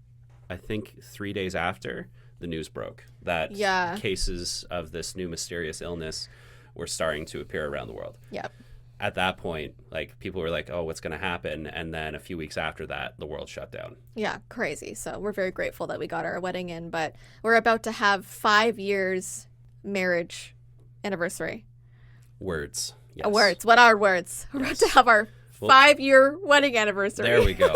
S2: I think 3 days after, the news broke that cases of this new mysterious illness were starting to appear around the world.
S1: Yep.
S2: At that point, like, people were like, oh, what's going to happen? And then a few weeks after that, the world shut down.
S1: Yeah, crazy. So we're very grateful that we got our wedding in, but we're about to have 5 years marriage anniversary.
S2: Words. Yes.
S1: Words. What are words? We're about to have our 5-year wedding anniversary.
S2: There we go.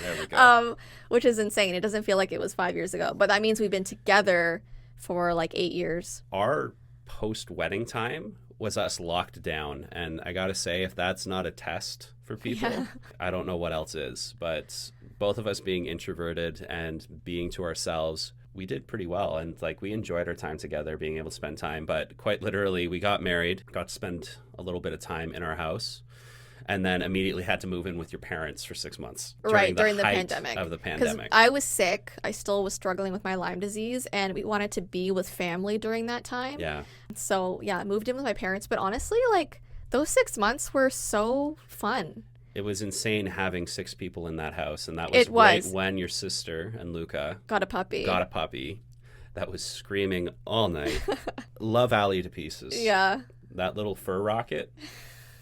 S2: There we go.
S1: Which is insane. It doesn't feel like it was 5 years ago, but that means we've been together for like 8 years.
S2: Our post-wedding time was us locked down, and I gotta say, if that's not a test for people, I don't know what else is. But both of us being introverted and being to ourselves, we did pretty well, and like, we enjoyed our time together, being able to spend time. But quite literally, we got married, got to spend a little bit of time in our house, and then immediately had to move in with your parents for 6 months.
S1: During the
S2: height
S1: pandemic.
S2: of the pandemic.
S1: Because I was sick. I still was struggling with my Lyme disease, and we wanted to be with family during that time.
S2: Yeah.
S1: So, yeah, I moved in with my parents. But honestly, like, those 6 months were so fun.
S2: It was insane having 6 people in that house, and that was right when your sister and Luca
S1: got a puppy.
S2: That was screaming all night. Love Allie to pieces.
S1: Yeah.
S2: That little fur rocket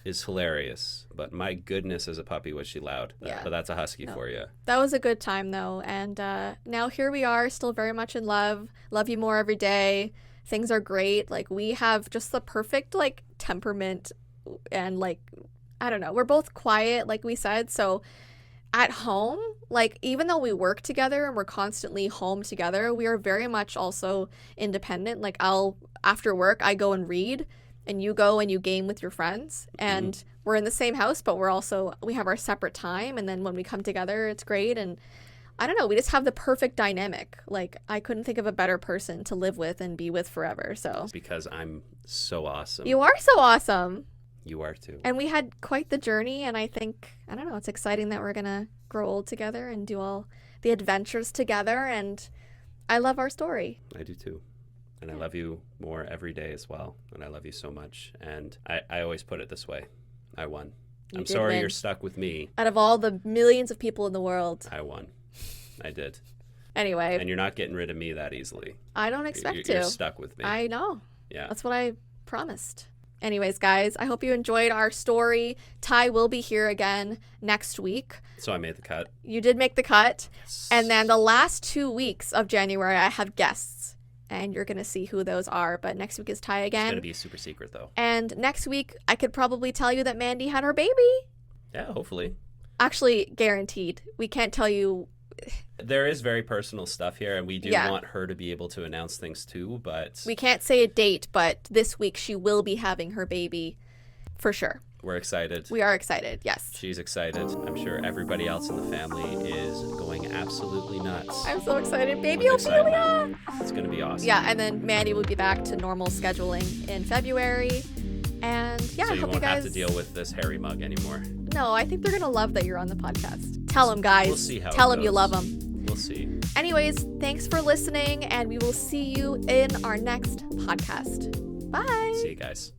S2: is hilarious, but my goodness, as a puppy was she loud.
S1: Yeah.
S2: But that's a husky for you.
S1: That was a good time, though, and now here we are, still very much in love you more every day. Things are great. Like, we have just the perfect, like, temperament, and, like, I don't know, we're both quiet, like we said, so at home, like, even though we work together and we're constantly home together, we are very much also independent. Like, after work, I go and read, and you go and you game with your friends, and we're in the same house, but we have our separate time, and then when we come together, it's great. And I don't know, we just have the perfect dynamic. Like, I couldn't think of a better person to live with and be with forever. So
S2: it's because I'm so awesome.
S1: You are so awesome.
S2: You are too.
S1: And we had quite the journey, and I think, I don't know, it's exciting that we're gonna grow old together and do all the adventures together, and I love our story.
S2: I do too. And I love you more every day as well. And I love you so much. And I always put it this way. I won. I'm sorry you're stuck with me.
S1: Out of all the millions of people in the world.
S2: I won. I did.
S1: Anyway.
S2: And you're not getting rid of me that easily.
S1: I don't expect to.
S2: You're stuck with me.
S1: I know.
S2: Yeah.
S1: That's what I promised. Anyways, guys, I hope you enjoyed our story. Ty will be here again next week.
S2: So I made the cut. You
S1: did make the cut.
S2: Yes.
S1: And then the last 2 weeks of January, I have guests. And you're going to see who those are. But next week is Ty again.
S2: It's going to be a super secret, though.
S1: And next week, I could probably tell you that Mandy had her baby.
S2: Yeah, hopefully.
S1: Actually, guaranteed. We can't tell you.
S2: There is very personal stuff here, and we do want her to be able to announce things too, but...
S1: We can't say a date, but this week she will be having her baby for sure.
S2: We're excited.
S1: We are excited, yes.
S2: She's excited. I'm sure everybody else in the family is going absolutely nuts.
S1: I'm so excited. Baby Ophelia!
S2: It's going to be awesome.
S1: Yeah, and then Mandy will be back to normal scheduling in February. And yeah,
S2: so
S1: I hope you guys...
S2: you won't have to deal with this hairy mug anymore.
S1: No, I think they're going to love that you're on the podcast. Tell them, guys.
S2: We'll see how
S1: Tell
S2: it
S1: them
S2: goes.
S1: you love them.
S2: We'll see.
S1: Anyways, thanks for listening, and we will see you in our next podcast. Bye.
S2: See you guys.